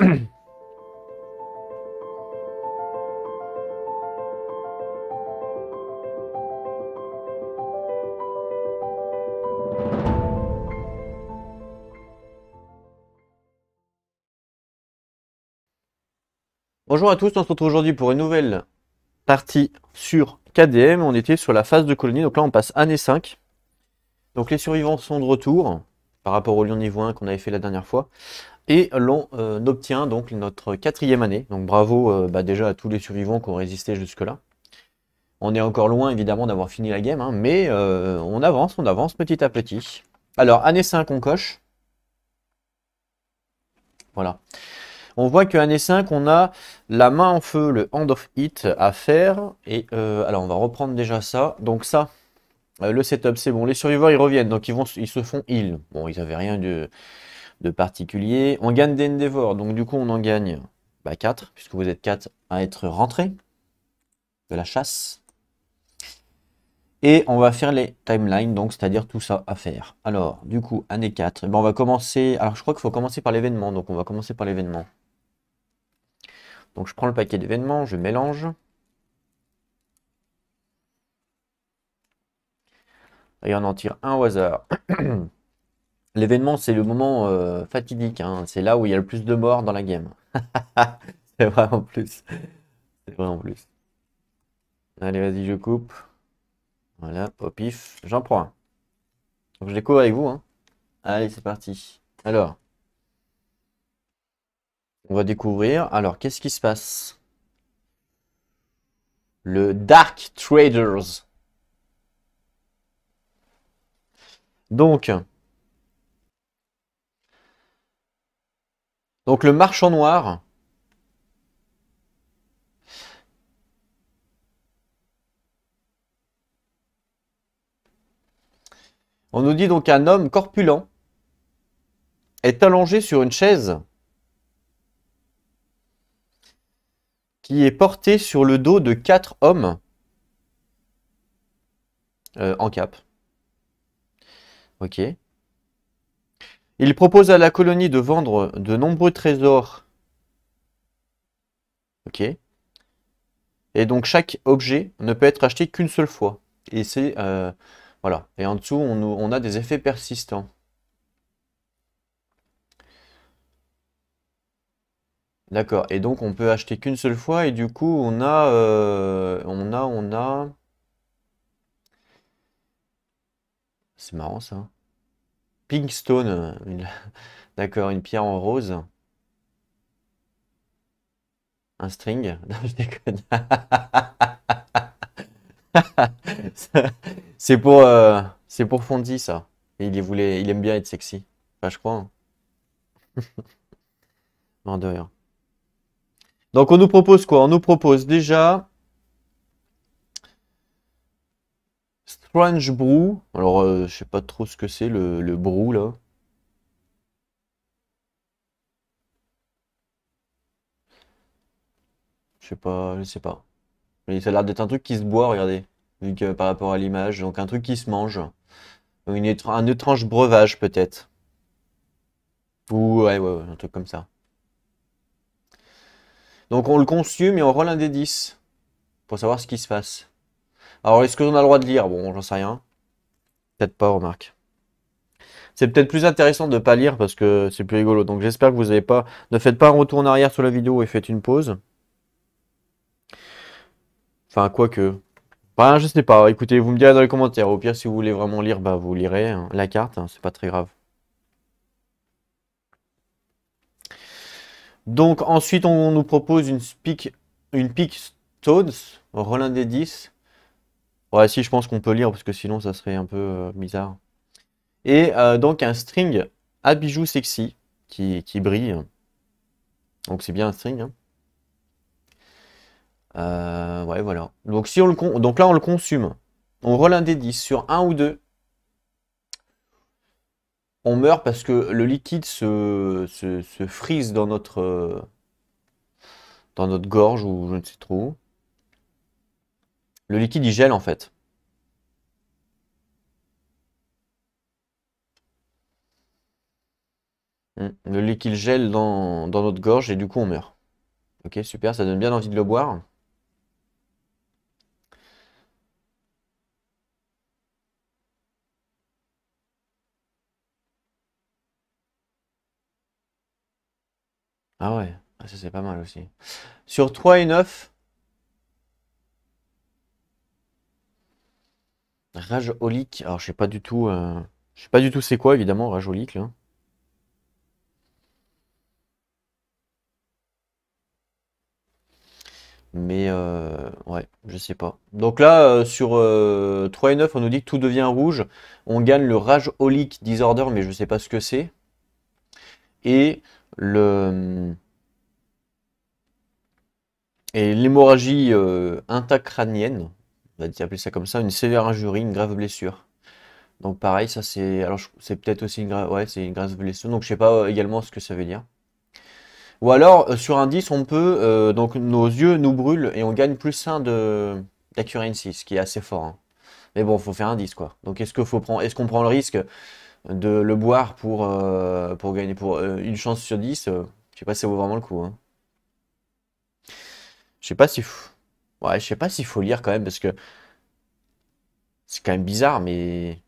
Bonjour à tous, on se retrouve aujourd'hui pour une nouvelle partie sur KDM. On était sur la phase de colonie, donc là on passe année 5. Donc les survivants sont de retour par rapport au lion niveau 1 qu'on avait fait la dernière fois. Et l'on obtient donc notre 4e année. Donc bravo déjà à tous les survivants qui ont résisté jusque-là. On est encore loin évidemment d'avoir fini la game, hein, mais on avance petit à petit. Alors année 5 on coche. Voilà. On voit que année 5, on a la main en feu, le Hand of Hit à faire. Et alors, on va reprendre déjà ça. Donc ça, le setup, c'est bon. Les survivants, ils reviennent. Donc ils se font heal. Bon, ils n'avaient rien de particulier. On gagne des Endeavor. Donc du coup, on en gagne 4, puisque vous êtes 4 à être rentrés de la chasse. Et on va faire les timelines, donc c'est-à-dire tout ça à faire. Alors, du coup, année 4, on va commencer. Alors, je crois qu'il faut commencer par l'événement. Donc, on va commencer par l'événement. Donc je prends le paquet d'événements, je mélange. Et on en tire un au hasard. L'événement, c'est le moment fatidique, hein. C'est là où il y a le plus de morts dans la game. C'est vraiment plus. C'est vraiment plus. Allez, vas-y, je coupe. Voilà, au pif. J'en prends un. Donc je découvre avec vous, hein. Allez, c'est parti. Alors, on va découvrir. Alors, qu'est-ce qui se passe? Le Dark Traders. Donc le marchand noir. On nous dit donc un homme corpulent est allongé sur une chaise qui est portée sur le dos de 4 hommes en cap. Ok. Il propose à la colonie de vendre de nombreux trésors. Ok. Et donc chaque objet ne peut être acheté qu'une seule fois. Et c'est voilà. Et en dessous, on a des effets persistants. D'accord. Et donc on peut acheter qu'une seule fois. Et du coup, on a. C'est marrant ça. Pinkstone. D'accord, une pierre en rose. Un string. Non, je déconne. C'est pour Fonzie ça. Et il aime bien être sexy. Enfin, je crois, hein. Non, de rien. Donc on nous propose quoi? On nous propose déjà Strange Brew. Alors je sais pas trop ce que c'est le brew là. Je sais pas. Mais ça a l'air d'être un truc qui se boit, regardez. Vu que par rapport à l'image. Donc un truc qui se mange. Un étrange breuvage peut-être. Ou ouais, un truc comme ça. Donc on le consomme et on roule un des 10 pour savoir ce qui se passe. Alors est-ce qu'on a le droit de lire? Bon, j'en sais rien. Peut-être pas, remarque. C'est peut-être plus intéressant de ne pas lire parce que c'est plus rigolo. Donc j'espère que vous avez pas. Ne faites pas un retour en arrière sur la vidéo et faites une pause. Enfin, quoique. Enfin, je sais pas. Écoutez, vous me direz dans les commentaires. Au pire, si vous voulez vraiment lire, bah vous lirez hein, la carte, hein, c'est pas très grave. Donc ensuite, on nous propose une pick Stones, Roland des 10. Ouais, si, je pense qu'on peut lire parce que sinon, ça serait un peu bizarre. Et donc un string à bijoux sexy qui brille. Donc c'est bien un string, hein. Ouais, voilà. Donc, donc là, on le consomme. On roule un des 10 sur 1 ou 2. On meurt parce que le liquide se frise dans notre gorge ou je ne sais trop. Le liquide, il gèle en fait. Le liquide gèle dans notre gorge et du coup on meurt. Ok, super, ça donne bien envie de le boire. Ah ouais, ah, ça c'est pas mal aussi. Sur 3 et 9, rage holique. Alors je sais pas du tout c'est quoi évidemment rage holique là. Mais ouais, je sais pas. Donc là, sur 3 et 9, on nous dit que tout devient rouge. On gagne le Rage Holic Disorder, mais je sais pas ce que c'est. Et le et l'hémorragie intracrânienne, on va appeler ça comme ça, une sévère injurie, une grave blessure. Donc pareil, ça c'est. Alors c'est peut-être aussi une grave. Ouais, c'est une grave blessure. Donc je sais pas également ce que ça veut dire. Ou alors, sur un 10, on peut. Donc nos yeux nous brûlent et on gagne plus 1 de d'accuracy, ce qui est assez fort, hein. Mais bon, faut faire un 10 quoi. Donc est-ce qu'on prend le risque de le boire pour gagner pour une chance sur 10? Je sais pas si ça vaut vraiment le coup, hein. Je sais pas si ouais, je sais pas s'il faut lire quand même parce que c'est quand même bizarre, mais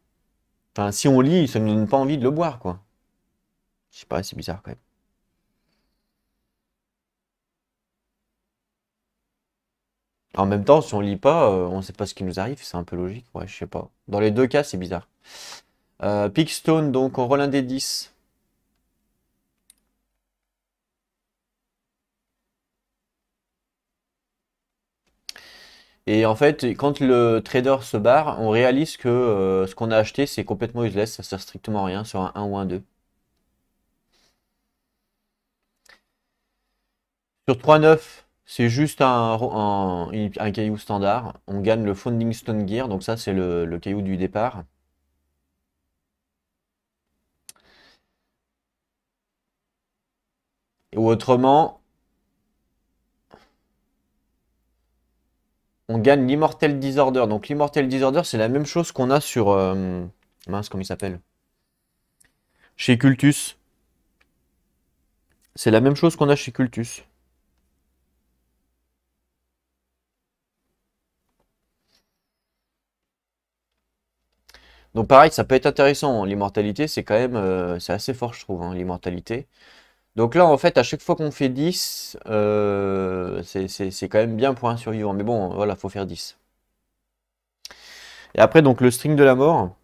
enfin si on lit, ça ne nous donne pas envie de le boire quoi. Je sais pas, c'est bizarre quand même. En même temps, si on lit pas, on sait pas ce qui nous arrive, c'est un peu logique, ouais, je sais pas. Dans les deux cas, c'est bizarre. Pickstone, donc on roule un des 10. Et en fait, quand le trader se barre, on réalise que ce qu'on a acheté, c'est complètement useless, ça sert strictement à rien sur un ou un 2. Sur 3,9, c'est juste un caillou standard. On gagne le Founding Stone Gear, donc ça c'est le caillou du départ. Ou autrement, on gagne l'Immortal Disorder. Donc l'Immortal Disorder, c'est la même chose qu'on a sur... mince, comment il s'appelle? Chez Cultus. C'est la même chose qu'on a chez Cultus. Donc pareil, ça peut être intéressant, hein. L'immortalité, c'est quand même... c'est assez fort, je trouve, hein, l'immortalité. Donc là, en fait, à chaque fois qu'on fait 10, c'est quand même bien pour un survivant. Mais bon, voilà, faut faire 10. Et après, donc, le string de la mort.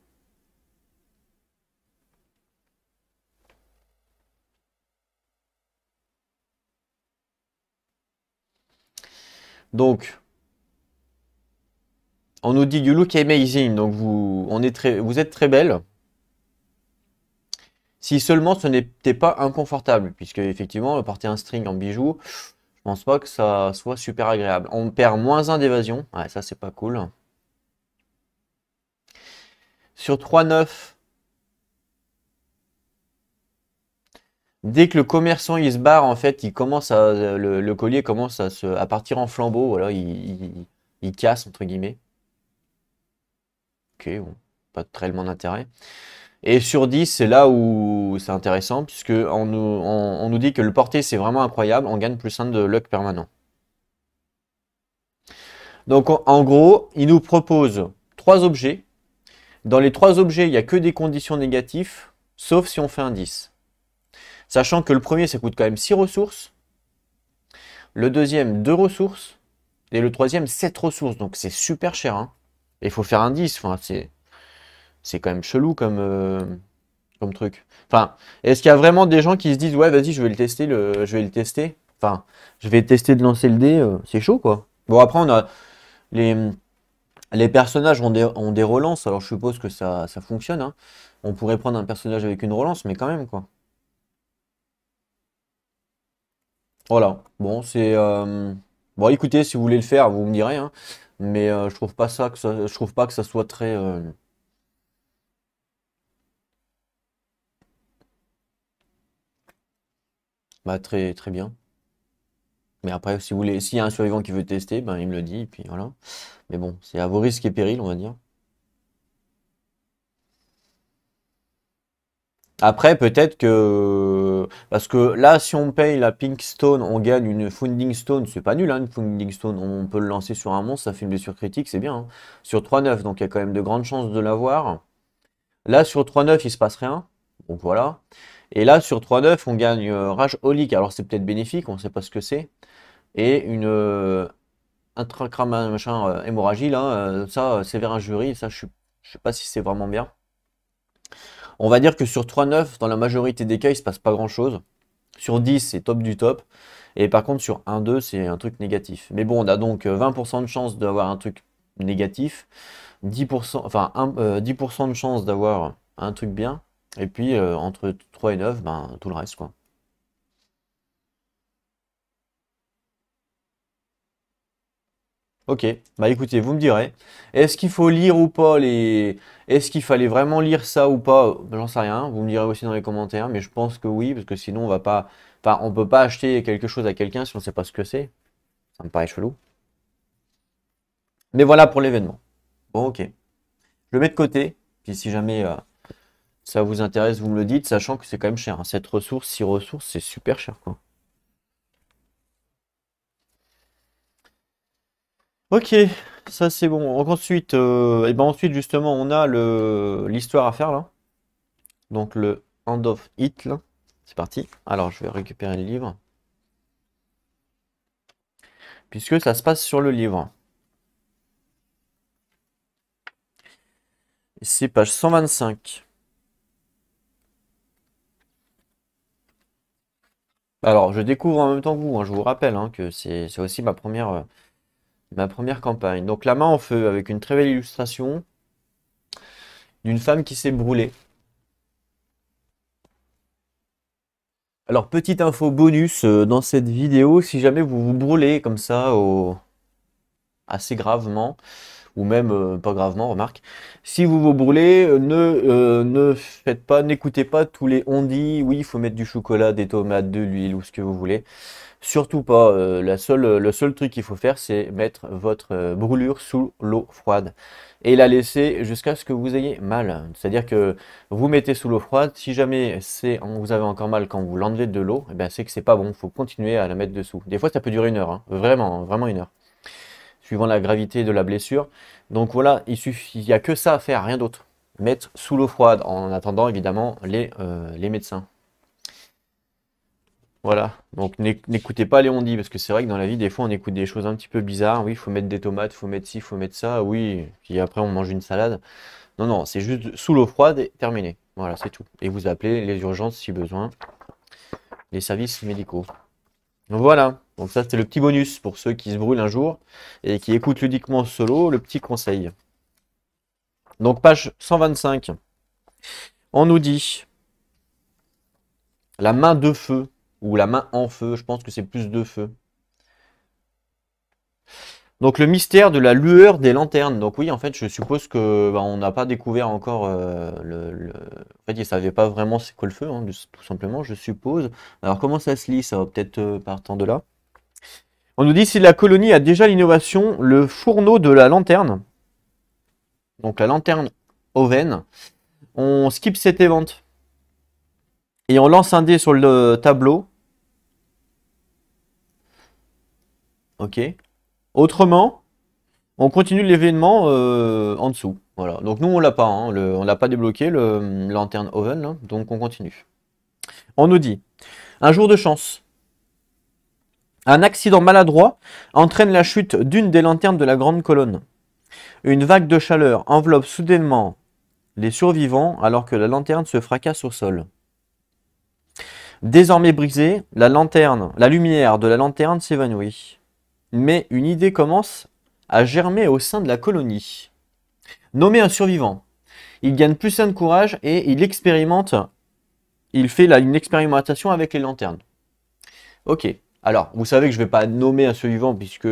Donc, on nous dit You look amazing. Donc, vous êtes très belle. Si seulement ce n'était pas inconfortable. Puisque, effectivement, porter un string en bijou, je pense pas que ça soit super agréable. On perd -1 d'évasion. Ouais, ça, c'est pas cool. Sur 3,9, dès que le commerçant il se barre, en fait, le collier commence à partir en flambeau. Voilà, il casse, entre guillemets. Ok, bon, pas tellement d'intérêt. Et sur 10, c'est là où c'est intéressant, puisque on nous dit que le porté c'est vraiment incroyable, on gagne +1 de luck permanent. Donc en gros, il nous propose 3 objets. Dans les 3 objets, il n'y a que des conditions négatives, sauf si on fait un 10. Sachant que le premier, ça coûte quand même 6 ressources, le deuxième 2 ressources, et le troisième 7 ressources. Donc c'est super cher, hein. Et il faut faire un 10, enfin, c'est quand même chelou comme truc. Enfin, est-ce qu'il y a vraiment des gens qui se disent ouais vas-y je vais le tester. Enfin, je vais tester de lancer le dé, c'est chaud quoi. Bon après on a les, les personnages ont des relances, alors je suppose que ça fonctionne, hein. On pourrait prendre un personnage avec une relance, mais quand même quoi. Voilà. Bon c'est bon écoutez si vous voulez le faire vous me direz, hein. Mais je trouve pas je trouve pas que ça soit très bah, très très bien. Mais après, si vous voulez, s'il y a un survivant qui veut tester, ben il me le dit, et puis voilà. Mais bon, c'est à vos risques et périls, on va dire. Après, peut-être que... Parce que là, si on paye la Pink Stone, on gagne une Founding Stone. C'est pas nul, hein, une Founding Stone. On peut le lancer sur un monstre, ça fait une blessure critique, c'est bien, hein. Sur 3-9, donc il y a quand même de grandes chances de l'avoir. Là, sur 3-9, il se passe rien. Donc voilà. Et là, sur 3-9, on gagne Rage Holic. Alors, c'est peut-être bénéfique, on ne sait pas ce que c'est. Et une intracram machin hémorragie, là. Ça, sévère injury. Ça, je sais pas si c'est vraiment bien. On va dire que sur 3-9, dans la majorité des cas, il se passe pas grand-chose. Sur 10, c'est top du top. Et par contre, sur 1-2, c'est un truc négatif. Mais bon, on a donc 20% de chance d'avoir un truc négatif. 10%, enfin 10% de chance d'avoir un truc bien. Et puis, entre 3 et 9, ben, tout le reste, quoi. Ok, bah écoutez, vous me direz, est-ce qu'il faut lire ou pas les... Est-ce qu'il fallait vraiment lire ça ou pas? J'en sais rien, vous me direz aussi dans les commentaires, mais je pense que oui, parce que sinon on va pas... Enfin, on peut pas acheter quelque chose à quelqu'un si on sait pas ce que c'est. Ça me paraît chelou. Mais voilà pour l'événement. Bon, ok. Je le mets de côté, puis si jamais ça vous intéresse, vous me le dites, sachant que c'est quand même cher, hein. 7 ressources, 6 ressources, c'est super cher, quoi. Ok, ça c'est bon. Donc ensuite, et ben ensuite justement, on a l'histoire à faire là. Donc le End of It là. C'est parti. Alors je vais récupérer le livre. Puisque ça se passe sur le livre. C'est page 125. Alors je découvre en même temps que vous, hein, je vous rappelle hein, que c'est aussi ma première campagne. Donc la main en feu avec une très belle illustration d'une femme qui s'est brûlée. Alors petite info bonus dans cette vidéo, si jamais vous vous brûlez comme ça assez gravement, ou même pas gravement, remarque. Si vous vous brûlez, ne faites pas, n'écoutez pas tous les on dit, oui, il faut mettre du chocolat, des tomates, de l'huile ou ce que vous voulez. Surtout pas. Le seul truc qu'il faut faire, c'est mettre votre brûlure sous l'eau froide et la laisser jusqu'à ce que vous ayez mal. C'est-à-dire que vous mettez sous l'eau froide. Si jamais vous avez encore mal quand vous l'enlevez de l'eau, eh ben c'est que c'est pas bon. Il faut continuer à la mettre dessous. Des fois, ça peut durer une heure, hein. Vraiment, vraiment une heure suivant la gravité de la blessure. Donc voilà, il n'y a que ça à faire, rien d'autre. Mettre sous l'eau froide en attendant évidemment les médecins. Voilà, donc n'écoutez pas les on-dit, parce que c'est vrai que dans la vie, des fois, on écoute des choses un petit peu bizarres. Oui, il faut mettre des tomates, il faut mettre ci, il faut mettre ça. Oui, puis après, on mange une salade. Non, non, c'est juste sous l'eau froide et terminé. Voilà, c'est tout. Et vous appelez les urgences si besoin, les services médicaux. Donc voilà, donc ça c'était le petit bonus pour ceux qui se brûlent un jour et qui écoutent ludiquement solo, le petit conseil. Donc page 125, on nous dit la main de feu ou la main en feu, je pense que c'est plus de feu. Donc le mystère de la lueur des lanternes. Donc oui, en fait, je suppose que on n'a pas découvert encore En fait, ils ne savaient pas vraiment c'est quoi le feu, hein, tout simplement, je suppose. Alors comment ça se lit? Ça va peut-être partant de là. On nous dit si la colonie a déjà l'innovation, le fourneau de la lanterne. Donc la lanterne Oven. On skip cet event. Et on lance un dé sur le tableau. Ok. Autrement, on continue l'événement en dessous. Voilà. Donc nous, on l'a pas. Hein, on l'a pas débloqué, le lanterne Oven. Là, donc on continue. On nous dit, un jour de chance. Un accident maladroit entraîne la chute d'une des lanternes de la grande colonne. Une vague de chaleur enveloppe soudainement les survivants alors que la lanterne se fracasse au sol. Désormais brisée, la lumière de la lanterne s'évanouit. Mais une idée commence à germer au sein de la colonie. Nommé un survivant, il gagne plus un de courage et il fait une expérimentation avec les lanternes. Ok, alors vous savez que je ne vais pas nommer un survivant puisque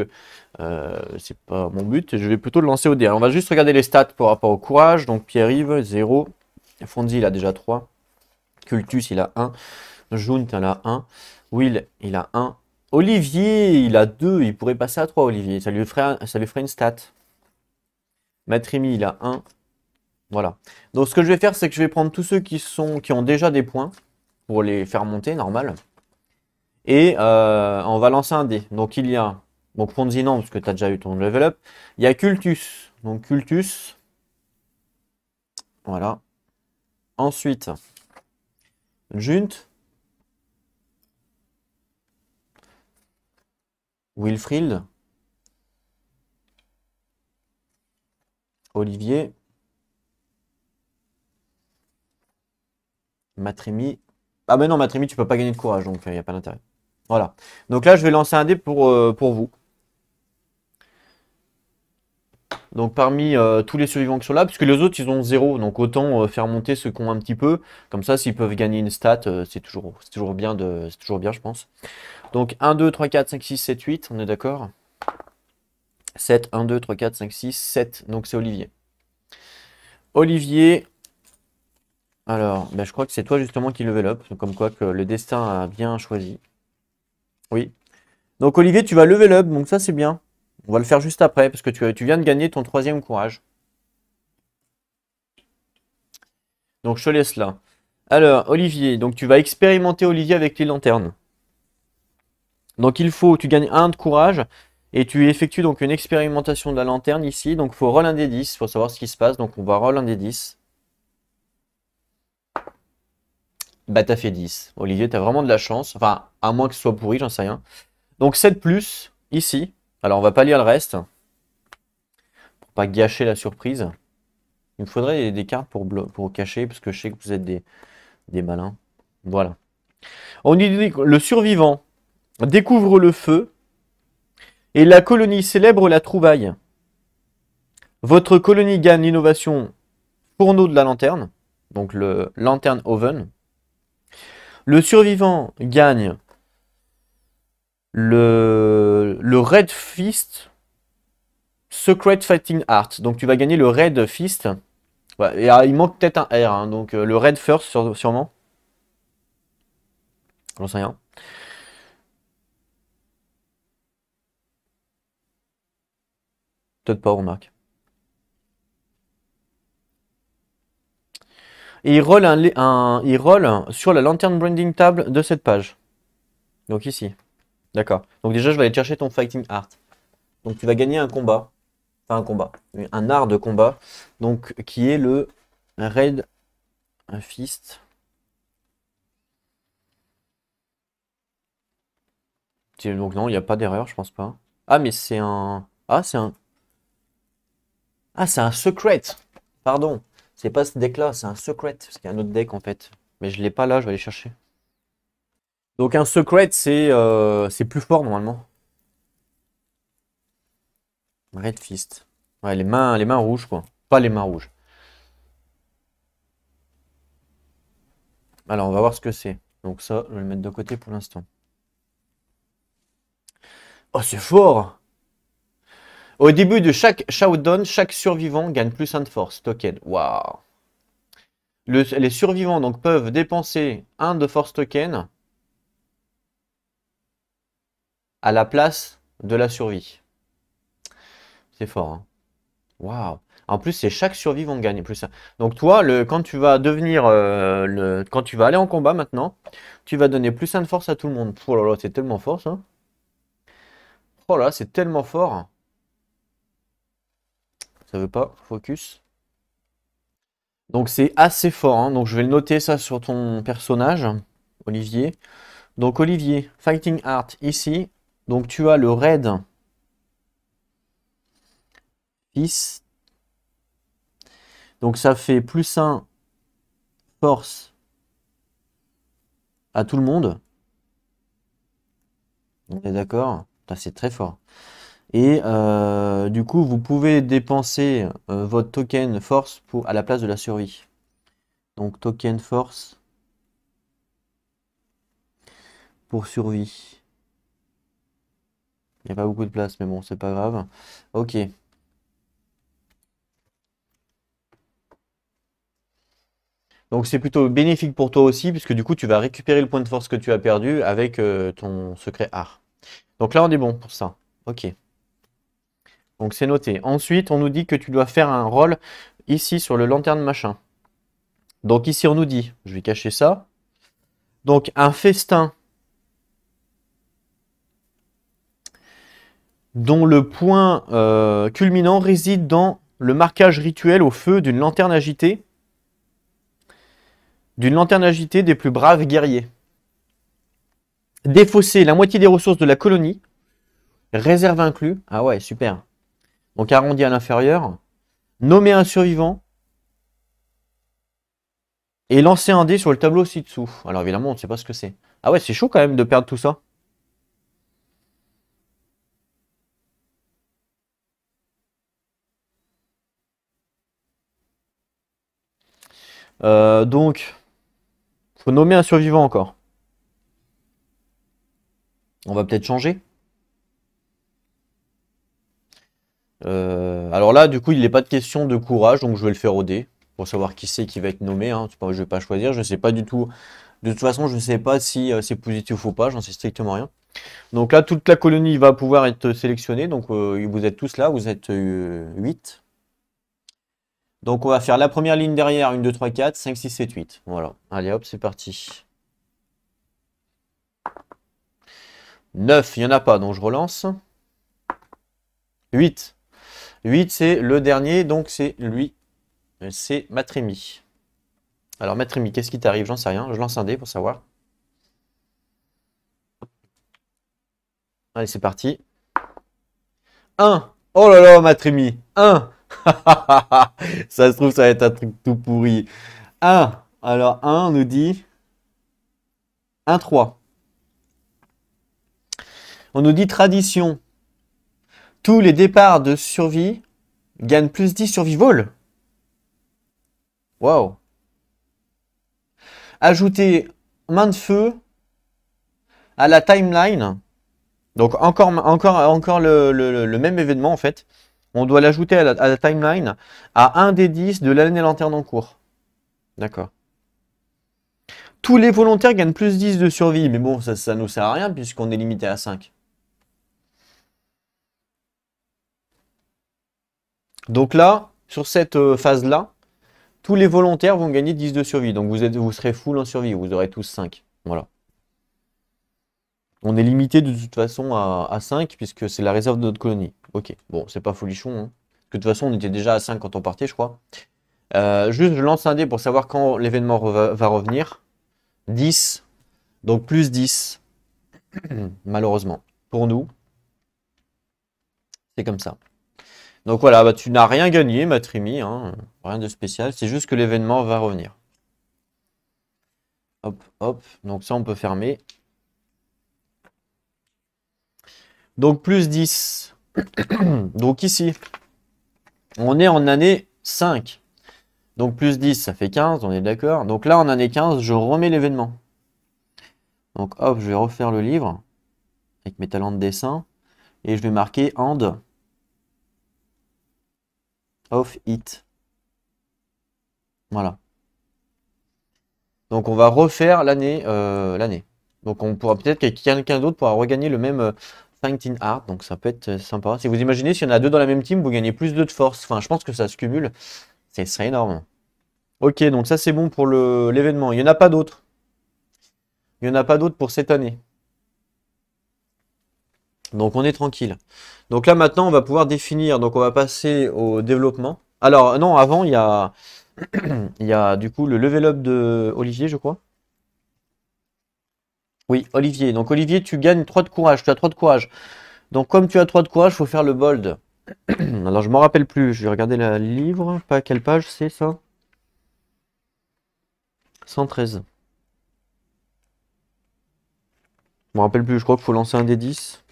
c'est pas mon but, je vais plutôt le lancer au dé. Alors, on va juste regarder les stats par rapport au courage. Donc Pierre-Yves, 0. Fonzi, il a déjà 3. Cultus, il a 1. Junt, il a 1. Will, il a 1. Olivier, il a 2. Il pourrait passer à 3, Olivier. Ça lui ferait une stat. Matrimi, il a 1. Voilà. Donc ce que je vais faire, c'est que je vais prendre tous ceux qui ont déjà des points pour les faire monter, normal. Et on va lancer un dé. Donc il y a, donc Fonzie non, parce que tu as déjà eu ton level up. Il y a Cultus. Donc Cultus. Voilà. Ensuite, Junt, Wilfried, Olivier, Matrimi. Ah mais non, Matrimi, tu peux pas gagner de courage, donc il n'y a pas d'intérêt. Voilà. Donc là, je vais lancer un dé pour vous. Donc parmi tous les survivants qui sont là, puisque les autres, ils ont 0, donc autant faire monter ceux qui ont un petit peu. Comme ça, s'ils peuvent gagner une stat, c'est toujours bien, c'est toujours bien, je pense. Donc 1, 2, 3, 4, 5, 6, 7, 8, on est d'accord? 7, 1, 2, 3, 4, 5, 6, 7. Donc c'est Olivier. Olivier, alors, ben, je crois que c'est toi justement qui level up. Comme quoi que le destin a bien choisi. Oui. Donc Olivier, tu vas level up, donc ça c'est bien. On va le faire juste après, parce que tu viens de gagner ton 3e courage. Donc je te laisse là. Alors, Olivier, donc tu vas expérimenter Olivier avec les lanternes. Donc tu gagnes 1 de courage. Et tu effectues donc une expérimentation de la lanterne ici. Donc il faut roll un des 10, il faut savoir ce qui se passe. Donc on va roll un des 10. Bah t'as fait 10. Olivier, t'as vraiment de la chance. Enfin, à moins que ce soit pourri, j'en sais rien. Donc 7 plus, ici. Alors on va pas lire le reste. Pour pas gâcher la surprise. Il me faudrait des cartes pour cacher, parce que je sais que vous êtes des malins. Voilà. On dit que le survivant découvre le feu et la colonie célèbre la trouvaille. Votre colonie gagne l'innovation fourneau de la lanterne, donc le lantern oven. Le survivant gagne le Red Fist Secret Fighting Art. Donc tu vas gagner le Red Fist. Ouais, et, il manque peut-être un R, hein, donc le Red First sûrement. J'en sais rien. Peut-être pas, remarque. Et il roll sur la lanterne branding table de cette page. Donc ici. D'accord. Donc déjà, je vais aller chercher ton Fighting Art. Donc tu vas gagner un combat. Enfin, un combat. Un art de combat. Donc, qui est le Red Fist. Donc non, il n'y a pas d'erreur, je pense pas. Ah, mais c'est un... Ah, c'est un... Ah, c'est un secret. Pardon. C'est pas ce deck-là, c'est un secret. Parce qu'il y a un autre deck, en fait. Mais je l'ai pas là, je vais aller chercher. Donc un secret, c'est plus fort, normalement. Red Fist. Ouais, les mains rouges, quoi. Pas les mains rouges. Alors, on va voir ce que c'est. Donc ça, je vais le mettre de côté pour l'instant. Oh, c'est fort! Au début de chaque showdown, chaque survivant gagne plus 1 de force token. Waouh! Les survivants donc peuvent dépenser 1 de force token à la place de la survie. C'est fort, hein? Waouh! En plus, c'est chaque survivant gagne plus 1. Donc toi, quand tu vas devenir quand tu vas aller en combat maintenant, tu vas donner plus 1 de force à tout le monde. Oh là là, c'est tellement fort ça. Oh là, c'est tellement fort. Ça veut pas, focus. Donc c'est assez fort, hein. Donc je vais le noter ça sur ton personnage, Olivier. Donc Olivier, Fighting Art ici. Donc tu as le Raid Fist. Donc ça fait plus 1 force à tout le monde. On est d'accord? C'est très fort. Et du coup, vous pouvez dépenser votre token force à la place de la survie. Donc token force pour survie. Il n'y a pas beaucoup de place, mais bon, c'est pas grave. Ok. Donc c'est plutôt bénéfique pour toi aussi, puisque du coup, tu vas récupérer le point de force que tu as perdu avec ton secret art. Donc là, on est bon pour ça. Ok. Donc c'est noté. Ensuite, on nous dit que tu dois faire un rôle ici sur le lanterne machin. Donc ici on nous dit, je vais cacher ça. Donc un festin dont le point culminant réside dans le marquage rituel au feu d'une lanterne agitée des plus braves guerriers. Défausser la moitié des ressources de la colonie, réserve inclus. Ah ouais, super. Donc arrondi à l'inférieur. Nommer un survivant. Et lancer un dé sur le tableau ci-dessous. Alors évidemment, on ne sait pas ce que c'est. Ah ouais, c'est chaud quand même de perdre tout ça. Donc, faut nommer un survivant encore. On va peut-être changer. Alors là, du coup, il n'est pas de question de courage, donc je vais le faire au dé pour savoir qui c'est qui va être nommé. Hein. Je ne vais pas choisir, je ne sais pas du tout. De toute façon, je ne sais pas si c'est positif ou pas, j'en sais strictement rien. Donc là, toute la colonie va pouvoir être sélectionnée. Donc vous êtes tous là, vous êtes 8. Donc on va faire la première ligne derrière, 1, 2, 3, 4, 5, 6, 7, 8. Voilà. Allez hop, c'est parti. 9, il n'y en a pas, donc je relance. 8. 8, c'est le dernier, donc c'est lui. C'est Matrémi. Alors Matrémi, qu'est-ce qui t'arrive? J'en sais rien. Je lance un dé pour savoir. Allez, c'est parti. 1. Oh là là, Matrémi. 1. Ça se trouve, ça va être un truc tout pourri. 1. Alors 1, on nous dit 1, 3. On nous dit tradition. Tous les départs de survie gagnent plus 10 survival. Waouh. Ajouter main de feu à la timeline. Donc encore le même événement en fait. On doit l'ajouter à la timeline à 1 des 10 de l'année lanterne en cours. D'accord. Tous les volontaires gagnent plus 10 de survie. Mais bon, ça nous sert à rien puisqu'on est limité à 5. Donc là, sur cette phase-là, tous les volontaires vont gagner 10 de survie. Donc vous serez full en survie. Vous aurez tous 5. Voilà. On est limité de toute façon à 5 puisque c'est la réserve de notre colonie. Ok, bon, c'est pas folichon. Hein. Parce que de toute façon, on était déjà à 5 quand on partait, je crois. Juste, je lance un dé pour savoir quand l'événement va revenir. 10. Donc plus 10. Malheureusement. Pour nous. C'est comme ça. Donc voilà, bah, tu n'as rien gagné, Matrimi. Hein. Rien de spécial. C'est juste que l'événement va revenir. Hop, hop. Donc ça, on peut fermer. Donc plus 10. Donc ici, on est en année 5. Donc plus 10, ça fait 15, on est d'accord. Donc là, en année 15, je remets l'événement. Donc hop, je vais refaire le livre avec mes talents de dessin. Et je vais marquer Hand of It. Voilà. Donc on va refaire l'année. Donc on pourra peut-être que quelqu'un d'autre pourra regagner le même Fighting Art. Donc ça peut être sympa. Si vous imaginez, s'il y en a deux dans la même team, vous gagnez plus 2 de force. Enfin, je pense que ça se cumule. Ce serait énorme. Ok, donc ça c'est bon pour l'événement. Il n'y en a pas d'autres. Il n'y en a pas d'autres pour cette année. Donc on est tranquille. Donc là maintenant on va pouvoir définir. Donc on va passer au développement. Alors non, avant il y a, il y a du coup le level up de Olivier, je crois. Oui, Olivier. Donc Olivier, tu gagnes 3 de courage. Tu as 3 de courage. Donc comme tu as 3 de courage, il faut faire le bold. Alors je m'en rappelle plus. Je vais regarder le livre. Pas à quelle page c'est ça? 113. Je me rappelle plus. Je crois qu'il faut lancer un des 10.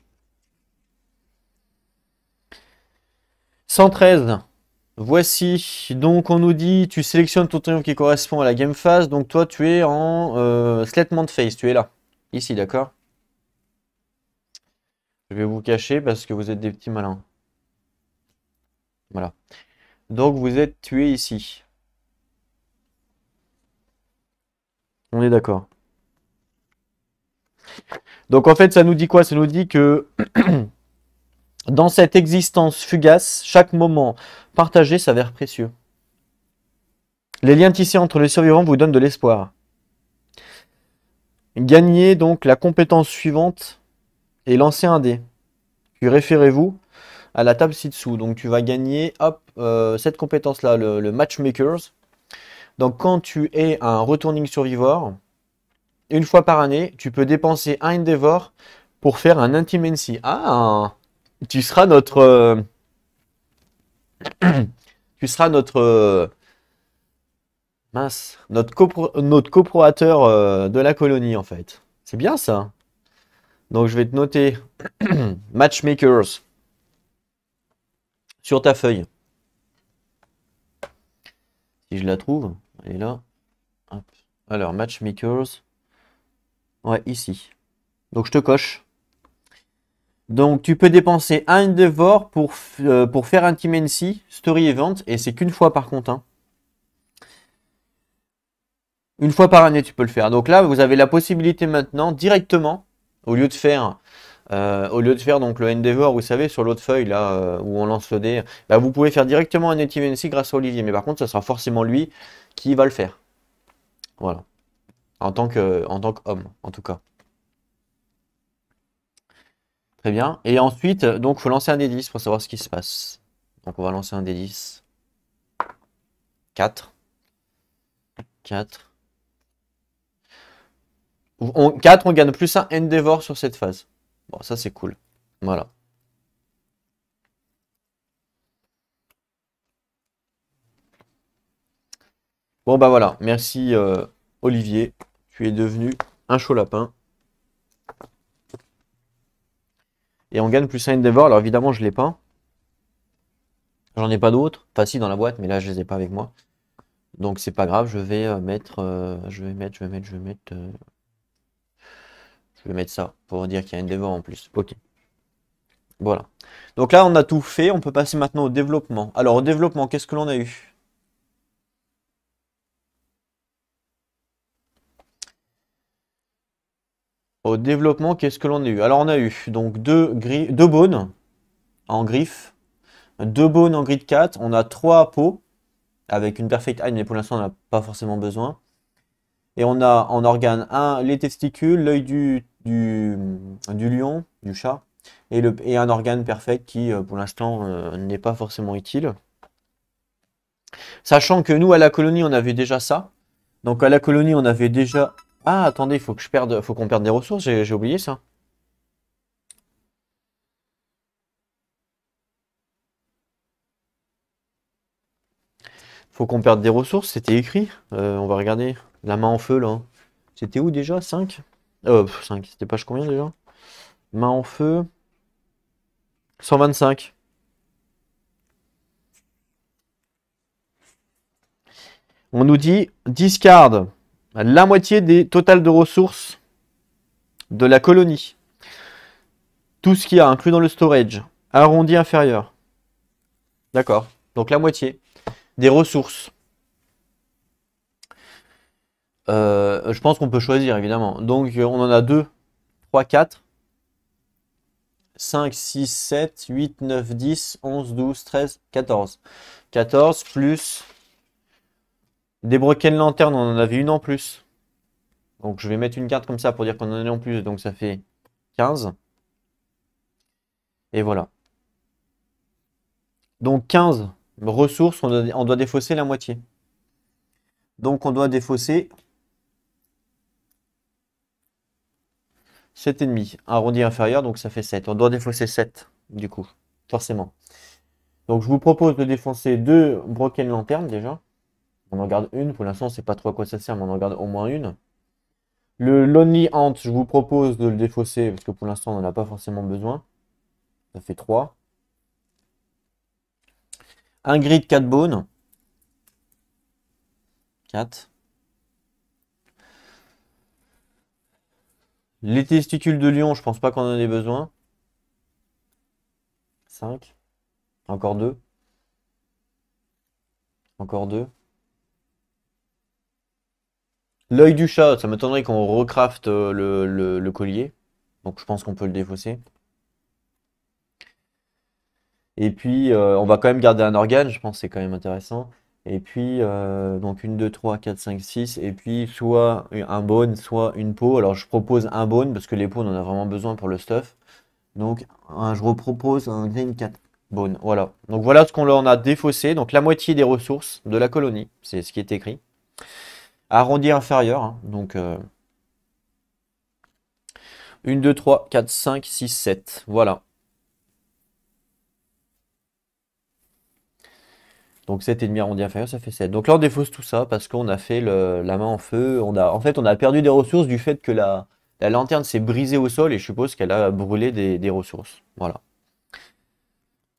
113. Voici. Donc on nous dit, tu sélectionnes ton triomphe qui correspond à la game phase. Donc toi tu es en Sletman Face. Tu es là. Ici, d'accord? Je vais vous cacher parce que vous êtes des petits malins. Voilà. Donc vous êtes tué ici. On est d'accord. Donc en fait, ça nous dit quoi? Ça nous dit que dans cette existence fugace, chaque moment partagé s'avère précieux. Les liens tissés entre les survivants vous donnent de l'espoir. Gagnez donc la compétence suivante et lancez un dé. Puis référez-vous à la table ci-dessous. Donc tu vas gagner hop, cette compétence-là, le Matchmakers. Donc quand tu es un Returning Survivor, une fois par année, tu peux dépenser un Endeavor pour faire un Intimacy. Ah, tu seras notre, tu seras notre, mince, notre coproateur de la colonie en fait. C'est bien ça. Donc je vais te noter Matchmakers sur ta feuille. Si je la trouve, elle est là. Hop. Alors Matchmakers, ouais ici. Donc je te coche. Donc tu peux dépenser un Endeavor pour faire Intimacy, Story Event, et c'est qu'une fois par contre. Hein. Une fois par année, tu peux le faire. Donc là, vous avez la possibilité maintenant, directement, au lieu de faire donc le Endeavor, vous savez, sur l'autre feuille, là, où on lance le dé, bah, vous pouvez faire directement un Intimacy grâce à Olivier. Mais par contre, ce sera forcément lui qui va le faire. Voilà. En tant qu'homme, en tout cas. Très bien. Et ensuite, donc, il faut lancer un D10 pour savoir ce qui se passe. Donc, on va lancer un D10. 4. 4. 4, on gagne plus un Endeavor sur cette phase. Bon, ça, c'est cool. Voilà. Bon, bah voilà. Merci, Olivier. Tu es devenu un chaud lapin. Et on gagne plus un Endeavor. Alors, évidemment, je ne l'ai pas. J'en ai pas d'autres. Enfin, si, dans la boîte, mais là, je les ai pas avec moi. Donc, c'est pas grave. Je vais mettre. Je vais mettre ça pour dire qu'il y a Endeavor en plus. Ok. Voilà. Donc là, on a tout fait. On peut passer maintenant au développement. Alors, au développement, qu'est-ce que l'on a eu? Au développement, qu'est-ce que l'on a eu? Alors, on a eu donc deux bones en griffe, deux bones en grid 4. On a trois peaux avec une perfect eye, mais pour l'instant, on n'a pas forcément besoin. Et on a en organe les testicules, l'œil du lion, du chat, et un organe perfect qui, pour l'instant, n'est pas forcément utile. Sachant que nous, à la colonie, on avait déjà ça. Donc à la colonie, on avait déjà... Ah, attendez, faut qu'on perde des ressources, j'ai oublié ça. Faut qu'on perde des ressources, c'était écrit. On va regarder. La main en feu, là. C'était où déjà? 5? 5, c'était page combien déjà? Main en feu. 125. On nous dit discard la moitié des totales de ressources de la colonie. Tout ce qu'il y a inclus dans le storage. Arrondi inférieur. D'accord. Donc la moitié des ressources. Je pense qu'on peut choisir évidemment. Donc on en a 2, 3, 4, 5, 6, 7, 8, 9, 10, 11, 12, 13, 14. 14 plus des broken lanternes, on en avait une en plus. Donc je vais mettre une carte comme ça pour dire qu'on en a en plus. Donc ça fait 15. Et voilà. Donc 15 ressources, on doit défausser la moitié. Donc on doit défausser 7,5. Arrondi inférieur, donc ça fait 7. On doit défausser 7, du coup, forcément. Donc je vous propose de défoncer 2 broken lanternes déjà. On en garde une, pour l'instant, c'est pas trop à quoi ça sert, mais on en garde au moins une. Le Lonely Ant, je vous propose de le défausser, parce que pour l'instant, on n'en a pas forcément besoin. Ça fait 3. Un grid 4 bones. 4. Les testicules de lion, je pense pas qu'on en ait besoin. 5. Encore 2. Encore 2. L'œil du chat, ça m'étonnerait qu'on recraft le collier. Donc je pense qu'on peut le défausser. Et puis on va quand même garder un organe, je pense que c'est quand même intéressant. Et puis, donc 1, 2, 3, 4, 5, 6. Et puis, soit un bone, soit une peau. Alors, je propose un bone parce que les peaux, on en a vraiment besoin pour le stuff. Donc, je repropose un green 4 bone. Voilà. Donc, voilà ce qu'on en a défaussé. Donc, la moitié des ressources de la colonie. C'est ce qui est écrit. Arrondi inférieur. Hein. Donc, 1, 2, 3, 4, 5, 6, 7. Voilà. Donc 7,5 arrondi inférieur, ça fait 7. Donc là, on défausse tout ça parce qu'on a fait la main en feu. En fait, on a perdu des ressources du fait que la lanterne s'est brisée au sol et je suppose qu'elle a brûlé des ressources. Voilà.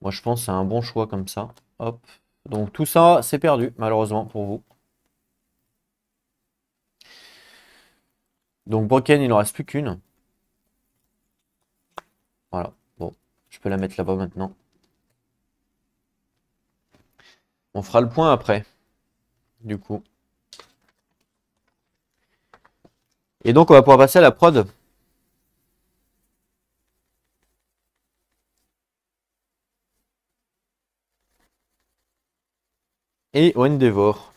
Moi, je pense que c'est un bon choix comme ça. Hop. Donc tout ça, c'est perdu, malheureusement, pour vous. Donc Broken, il n'en reste plus qu'une. Voilà. Bon, je peux la mettre là-bas maintenant. On fera le point après, du coup. Et donc, on va pouvoir passer à la prod. Et au Endeavor.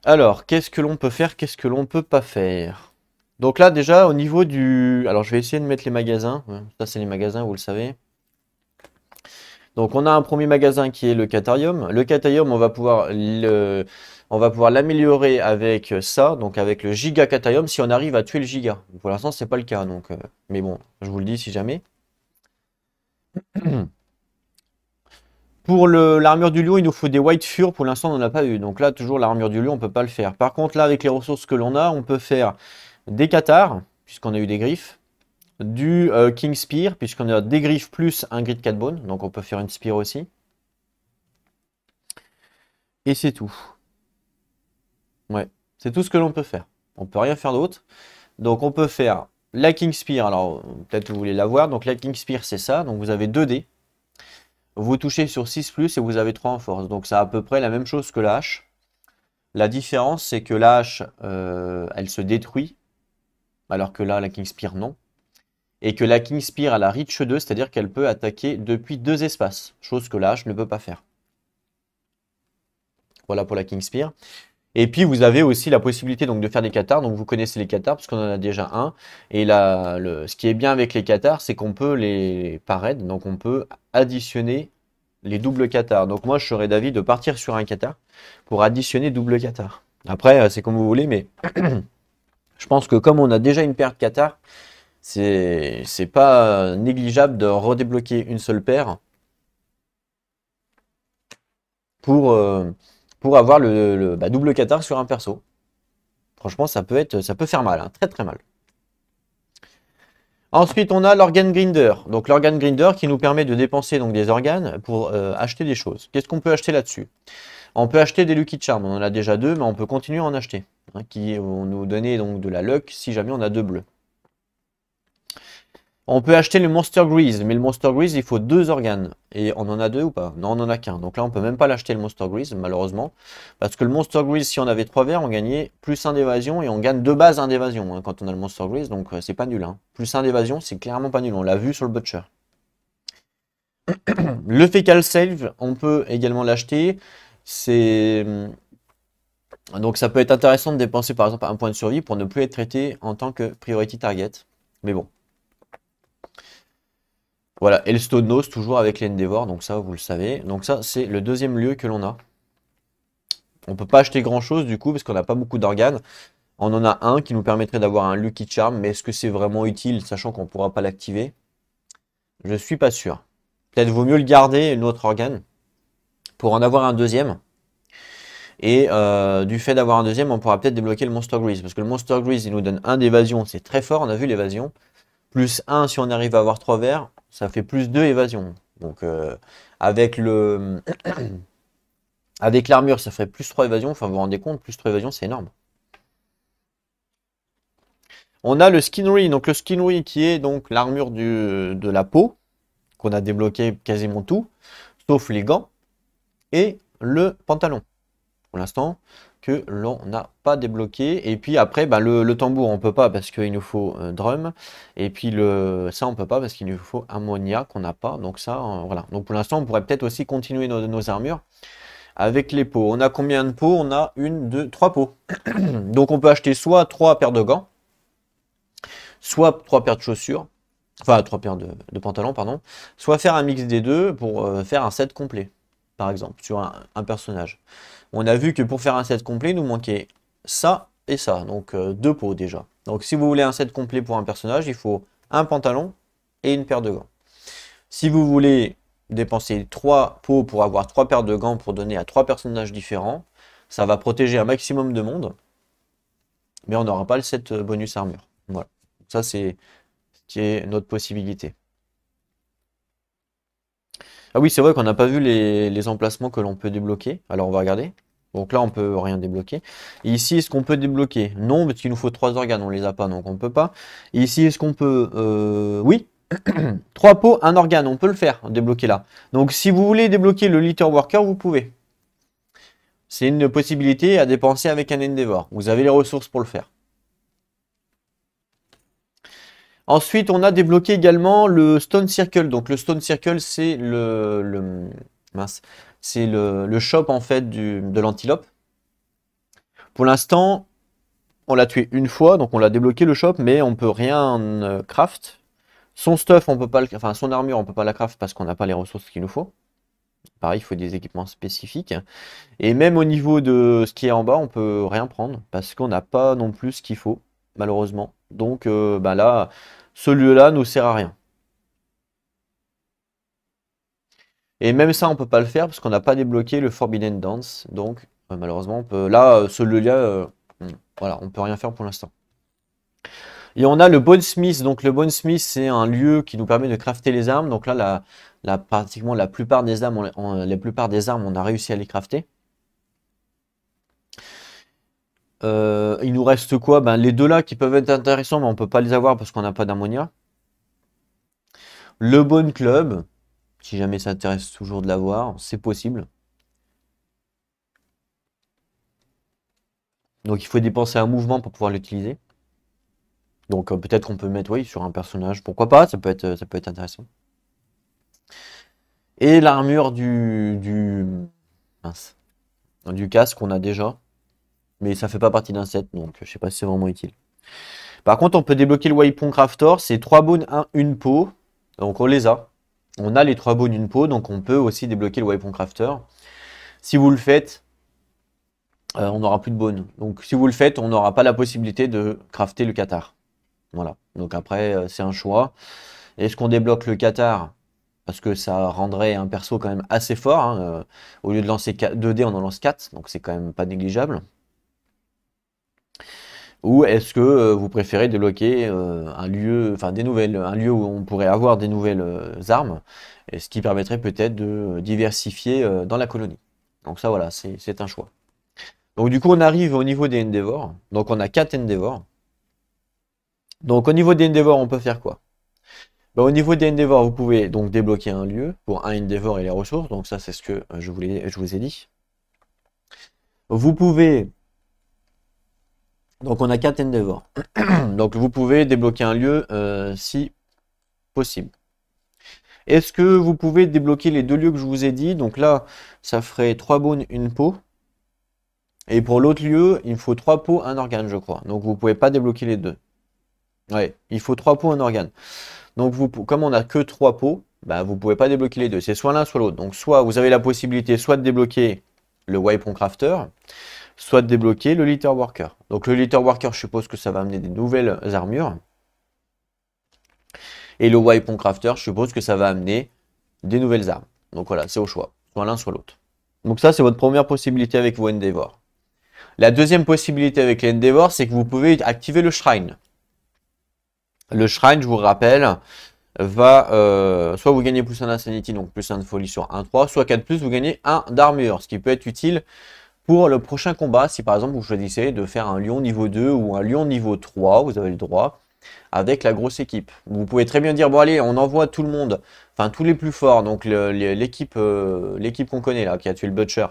Alors, qu'est-ce que l'on peut faire? Qu'est-ce que l'on peut pas faire? Donc là, déjà, au niveau du... Alors, je vais essayer de mettre les magasins. Ça, c'est les magasins, vous le savez. Donc, on a un premier magasin qui est le Catarium. Le Catarium, on va pouvoir l'améliorer avec ça, donc avec le Giga Catarium, si on arrive à tuer le Giga. Pour l'instant, c'est pas le cas, donc... Mais bon, je vous le dis si jamais. Pour l'armure du lion, il nous faut des White Fur. Pour l'instant, on n'en a pas eu. Donc là, toujours l'armure du lion, on peut pas le faire. Par contre, là, avec les ressources que l'on a, on peut faire des cathares, puisqu'on a eu des griffes. Du King Spear, puisqu'on a des griffes plus un grid 4 bone. Donc on peut faire une spear aussi. Et c'est tout. Ouais, c'est tout ce que l'on peut faire. On peut rien faire d'autre. Donc on peut faire la King Spear. Alors peut-être que vous voulez la voir. Donc la King Spear, c'est ça. Donc vous avez 2 dés. Vous touchez sur 6 plus et vous avez 3 en force. Donc c'est à peu près la même chose que la hache. La différence, c'est que la hache, elle se détruit. Alors que là, la King Spear, non. Et que la King Spear a la Reach 2, c'est-à-dire qu'elle peut attaquer depuis 2 espaces. Chose que la hache ne peut pas faire. Voilà pour la King Spear. Et puis vous avez aussi la possibilité donc de faire des cathares. Donc vous connaissez les cathares parce qu'on en a déjà un. Et là, ce qui est bien avec les cathares, c'est qu'on peut les parade. Donc on peut additionner les doubles cathares. Donc moi je serais d'avis de partir sur un cathare pour additionner double cathare. Après c'est comme vous voulez, mais je pense que comme on a déjà une paire de cathares, c'est pas négligeable de redébloquer une seule paire pour, pour avoir le double cathare sur un perso. Franchement, ça peut faire mal, hein, très très mal. Ensuite, on a l'organe grinder. Donc l'organe grinder qui nous permet de dépenser donc, des organes pour acheter des choses. Qu'est-ce qu'on peut acheter là-dessus? On peut acheter des Lucky Charms. On en a déjà 2, mais on peut continuer à en acheter. Hein, qui vont nous donner donc de la luck si jamais on a 2 bleus. On peut acheter le Monster Grease, mais le Monster Grease, il faut 2 organes. Et on en a 2 ou pas? Non, on en a qu'un. Donc là, on peut même pas l'acheter le Monster Grease, malheureusement. Parce que le Monster Grease, si on avait 3 verres, on gagnait plus 1 d'évasion et on gagne de base 1 d'évasion hein, quand on a le Monster Grease. Donc c'est pas nul. Hein. Plus 1 d'évasion, c'est clairement pas nul. On l'a vu sur le Butcher. Le Fecal Save, on peut également l'acheter. Donc ça peut être intéressant de dépenser par exemple un point de survie pour ne plus être traité en tant que priority target. Mais bon. Voilà, et le Stone Nose toujours avec l'Endeavor, donc ça vous le savez. Donc ça c'est le deuxième lieu que l'on a. On peut pas acheter grand chose du coup parce qu'on n'a pas beaucoup d'organes. On en a un qui nous permettrait d'avoir un Lucky Charm, mais est-ce que c'est vraiment utile sachant qu'on ne pourra pas l'activer? Je suis pas sûr. Peut-être vaut mieux le garder, une autre organe, pour en avoir un deuxième. Et du fait d'avoir un deuxième, on pourra peut-être débloquer le Monster Grease. Parce que le Monster Grease, il nous donne 1 d'évasion, c'est très fort, on a vu l'évasion. Plus 1 si on arrive à avoir 3 verres, ça fait plus 2 évasion. Donc avec le avec l'armure, ça ferait plus 3 évasion. Enfin, vous vous rendez compte, plus 3 évasion, c'est énorme. On a le Skinry, donc le Skinry qui est donc l'armure de la peau, qu'on a débloqué quasiment tout, sauf les gants, et le pantalon. Pour l'instant, que l'on n'a pas débloqué. Et puis après, bah, le tambour, on peut pas parce qu'il nous faut drum. Et puis ça, on peut pas parce qu'il nous faut ammonia qu'on n'a pas. Donc ça, voilà. Donc pour l'instant, on pourrait peut-être aussi continuer nos armures avec les pots. On a combien de pots? On a une, deux, trois pots. Donc on peut acheter soit 3 paires de gants, soit 3 paires de chaussures. Enfin, 3 paires de pantalons, pardon. Soit faire un mix des deux pour faire un set complet, par exemple, sur un personnage. On a vu que pour faire un set complet, il nous manquait ça et ça. Donc 2 pots déjà. Donc si vous voulez un set complet pour un personnage, il faut un pantalon et une paire de gants. Si vous voulez dépenser 3 pots pour avoir 3 paires de gants pour donner à 3 personnages différents, ça va protéger un maximum de monde. Mais on n'aura pas le set bonus armure. Voilà. Ça, c'est qui est notre possibilité. Ah oui, c'est vrai qu'on n'a pas vu les emplacements que l'on peut débloquer. Alors on va regarder. Donc là, on peut rien débloquer. Et ici, est-ce qu'on peut débloquer? Non, parce qu'il nous faut 3 organes, on les a pas, donc on peut pas. Et ici, est-ce qu'on peut... Oui, 3 pots, 1 organe, on peut le faire, débloquer là. Donc si vous voulez débloquer le Litter Worker, vous pouvez. C'est une possibilité à dépenser avec un Endeavor. Vous avez les ressources pour le faire. Ensuite, on a débloqué également le Stone Circle. Donc le Stone Circle, c'est mince, c'est le shop en fait de l'antilope. Pour l'instant, on l'a tué une fois, donc on l'a débloqué le shop, mais on peut rien craft. Son stuff, on peut pas enfin son armure, on peut pas la craft parce qu'on n'a pas les ressources qu'il nous faut. Pareil, il faut des équipements spécifiques. Et même au niveau de ce qui est en bas, on peut rien prendre parce qu'on n'a pas non plus ce qu'il faut, malheureusement. Donc bah là, ce lieu-là nous sert à rien. Et même ça, on peut pas le faire parce qu'on n'a pas débloqué le Forbidden Dance. Donc malheureusement, on peut là, ce lieu-là, voilà, on peut rien faire pour l'instant. Et on a le Bonesmith. Donc le Bonesmith, c'est un lieu qui nous permet de crafter les armes. Donc là, pratiquement la plupart des armes, on a réussi à les crafter. Il nous reste quoi? Ben, les deux là qui peuvent être intéressants, mais on peut pas les avoir parce qu'on n'a pas d'ammonia. Le Bone Club, si jamais ça intéresse toujours de l'avoir, c'est possible. Donc il faut dépenser un mouvement pour pouvoir l'utiliser. Donc peut-être qu'on peut mettre oui, sur un personnage, pourquoi pas, ça peut être intéressant. Et l'armure mince, du casque qu'on a déjà, mais ça fait pas partie d'un set, donc je sais pas si c'est vraiment utile. Par contre, on peut débloquer le Waypoint Crafter, c'est 3 bones, 1 peau, donc on les a. On a les 3 bones, 1 peau, donc on peut aussi débloquer le Waypoint Crafter. Si vous le faites, on n'aura plus de bones. Donc si vous le faites, on n'aura pas la possibilité de crafter le Qatar. Voilà, donc après c'est un choix. Est-ce qu'on débloque le Qatar? Parce que ça rendrait un perso quand même assez fort. Hein. Au lieu de lancer 2 dés, on en lance 4, donc c'est quand même pas négligeable. Ou est-ce que vous préférez débloquer un lieu, enfin un lieu où on pourrait avoir des nouvelles armes, et ce qui permettrait peut-être de diversifier dans la colonie. Donc ça voilà, c'est un choix. Donc du coup on arrive au niveau des Endeavors. Donc on a 4 Endeavors. Donc au niveau des Endeavors, on peut faire quoi? Bah, au niveau des Endeavors, vous pouvez donc débloquer un lieu pour un Endeavor et les ressources. Donc ça c'est ce que je vous ai dit. Vous pouvez... Donc on a 4 Endeavors. Donc vous pouvez débloquer un lieu si possible. Est-ce que vous pouvez débloquer les 2 lieux que je vous ai dit? Donc là, ça ferait 3 bones, 1 peau. Et pour l'autre lieu, il faut 3 peaux, 1 organe, je crois. Donc vous pouvez pas débloquer les deux. Ouais, il faut 3 peaux, 1 organe. Donc comme on n'a que 3 peaux, bah, vous pouvez pas débloquer les deux. C'est soit l'un, soit l'autre. Donc soit vous avez la possibilité soit de débloquer le Waypoint Crafter, soit de débloquer le Litter Worker. Donc le Litter Worker, je suppose que ça va amener des nouvelles armures. Et le Waypoint Crafter, je suppose que ça va amener des nouvelles armes. Donc voilà, c'est au choix. Soit l'un, soit l'autre. Donc ça, c'est votre première possibilité avec vos Endeavors. La deuxième possibilité avec les Endeavors, c'est que vous pouvez activer le Shrine. Le Shrine, je vous rappelle, va soit vous gagnez plus 1 Insanity, donc plus 1 de folie sur 1-3, soit 4+, vous gagnez 1 d'armure, ce qui peut être utile pour le prochain combat. Si par exemple vous choisissez de faire un lion niveau 2 ou un lion niveau 3, vous avez le droit avec la grosse équipe. Vous pouvez très bien dire, bon allez, on envoie tout le monde, enfin tous les plus forts, donc l'équipe qu'on connaît là, qui a tué le Butcher.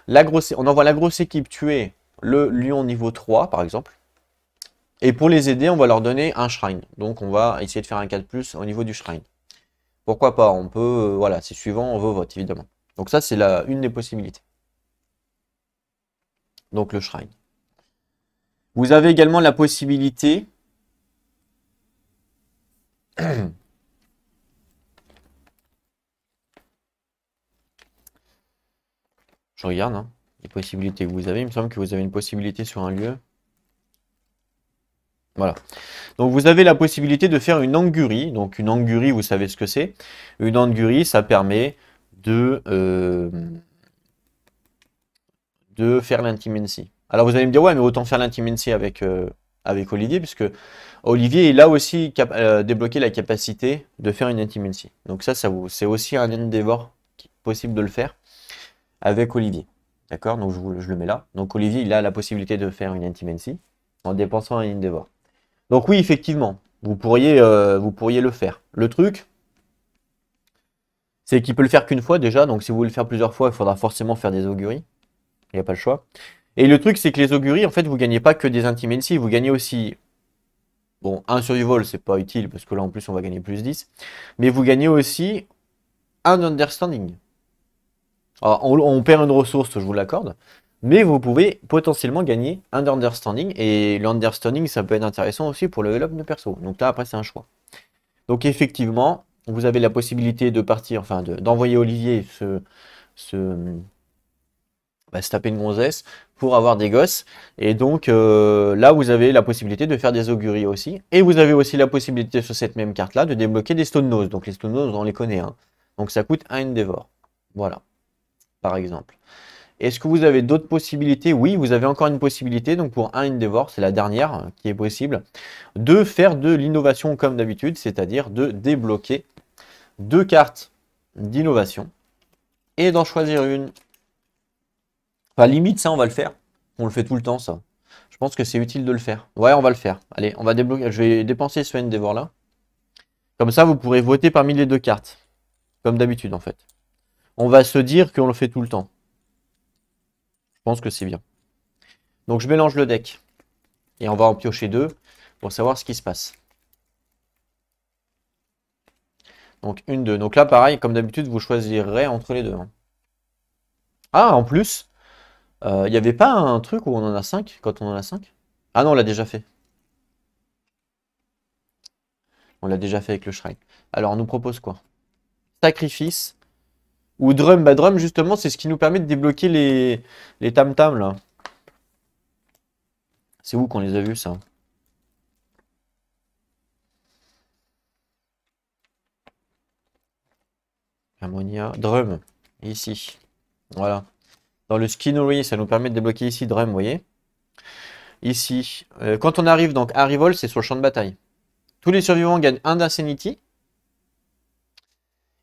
on envoie la grosse équipe tuer le lion niveau 3, par exemple. Et pour les aider, on va leur donner un shrine. Donc on va essayer de faire un 4+ au niveau du shrine. Pourquoi pas? On peut, voilà, c'est suivant vos votes, évidemment. Donc ça, c'est une des possibilités. Donc le shrine. Vous avez également la possibilité... Je regarde, hein, les possibilités que vous avez. Il me semble que vous avez une possibilité sur un lieu. Voilà. Donc vous avez la possibilité de faire une angurie. Donc une angurie, vous savez ce que c'est. Une angurie, ça permet de faire l'intimacy. Alors vous allez me dire, ouais, mais autant faire l'intimacy avec Olivier, puisque Olivier, il a aussi débloqué la capacité de faire une intimacy. Donc ça c'est aussi un endeavor possible de le faire avec Olivier. D'accord? Donc je le mets là. Donc Olivier, il a la possibilité de faire une intimacy en dépensant un endeavor. Donc oui, effectivement, vous pourriez le faire. Le truc, c'est qu'il peut le faire qu'une fois déjà. Donc si vous voulez le faire plusieurs fois, il faudra forcément faire des auguries. Il n'y a pas le choix. Et le truc, c'est que les auguries, en fait, vous gagnez pas que des intimacy, vous gagnez aussi... Bon, un survival, c'est pas utile, parce que là, en plus, on va gagner plus 10. Mais vous gagnez aussi un understanding. Alors, on perd une ressource, je vous l'accorde. Mais vous pouvez potentiellement gagner un understanding. Et l'understanding, ça peut être intéressant aussi pour le level up de perso. Donc là, après, c'est un choix. Donc effectivement, vous avez la possibilité de partir, enfin, d'envoyer Olivier se taper une gonzesse pour avoir des gosses. Et donc là, vous avez la possibilité de faire des auguries aussi. Et vous avez aussi la possibilité sur cette même carte-là de débloquer des stone nose. Donc les stone nose, on les connaît. Hein. Donc ça coûte un endeavor. Voilà, par exemple. Est-ce que vous avez d'autres possibilités? Oui, vous avez encore une possibilité. Donc pour un endeavor, c'est la dernière qui est possible, de faire de l'innovation comme d'habitude, c'est-à-dire de débloquer 2 cartes d'innovation et d'en choisir une. Enfin, limite, ça, on va le faire. On le fait tout le temps, ça. Je pense que c'est utile de le faire. Ouais, on va le faire. Allez, on va débloquer. Je vais dépenser ce endeavor là. Comme ça, vous pourrez voter parmi les 2 cartes. Comme d'habitude, en fait. On va se dire qu'on le fait tout le temps. Je pense que c'est bien. Donc, je mélange le deck. Et on va en piocher 2 pour savoir ce qui se passe. Donc, 1, 2. Donc là, pareil, comme d'habitude, vous choisirez entre les deux. Hein. Ah, en plus, il n'y avait pas un truc où on en a 5 quand on en a 5? Ah non, on l'a déjà fait. On l'a déjà fait avec le shrine. Alors, on nous propose quoi? Sacrifice ou drum. Bah, drum, justement, c'est ce qui nous permet de débloquer les tam-tams, là. C'est où qu'on les a vus, ça? Ammonia. Drum. Ici. Voilà. Dans le skinnery, ça nous permet de débloquer ici drum, vous voyez? Ici. Quand on arrive, donc, à Revolt, c'est sur le champ de bataille. Tous les survivants gagnent un d'insanity.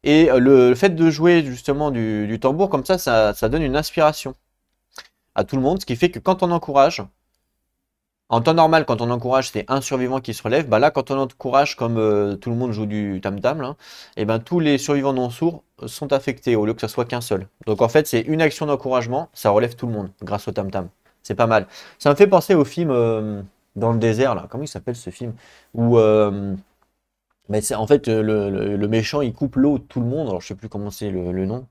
Et le fait de jouer justement du tambour comme ça donne une inspiration à tout le monde. Ce qui fait que quand on encourage, en temps normal, quand on encourage, c'est un survivant qui se relève. Bah là, quand on encourage, comme tout le monde joue du tam-tam, et ben tous les survivants non sourds sont affectés au lieu que ce soit qu'un seul. Donc en fait, c'est une action d'encouragement, ça relève tout le monde grâce au tam-tam. C'est pas mal. Ça me fait penser au film dans le désert, là. Comment il s'appelle ce film? Où mais c'est en fait le méchant il coupe l'eau de tout le monde. Alors je sais plus comment c'est le nom.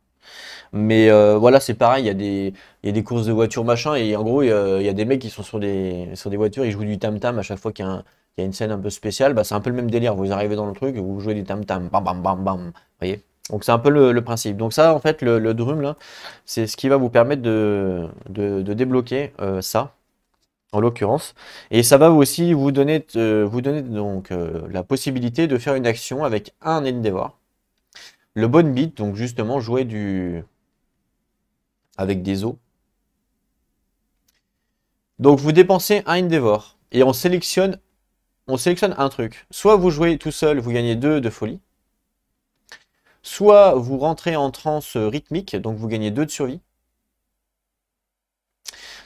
Mais voilà, c'est pareil, il y a des courses de voitures machin, et en gros, il y a des mecs qui sont sur des voitures, ils jouent du tam-tam à chaque fois qu'il y a une scène un peu spéciale. Bah, c'est un peu le même délire. Vous arrivez dans le truc, vous jouez du tam-tam, bam bam bam bam. Vous voyez? Donc c'est un peu le principe. Donc ça, en fait, le drum là, c'est ce qui va vous permettre de débloquer ça, en l'occurrence. Et ça va aussi vous donner donc la possibilité de faire une action avec un endeavor. Le bon beat, donc justement jouer avec des os. Donc vous dépensez un endeavor et on sélectionne un truc. Soit vous jouez tout seul, vous gagnez 2 de folie. Soit vous rentrez en transe rythmique, donc vous gagnez 2 de survie.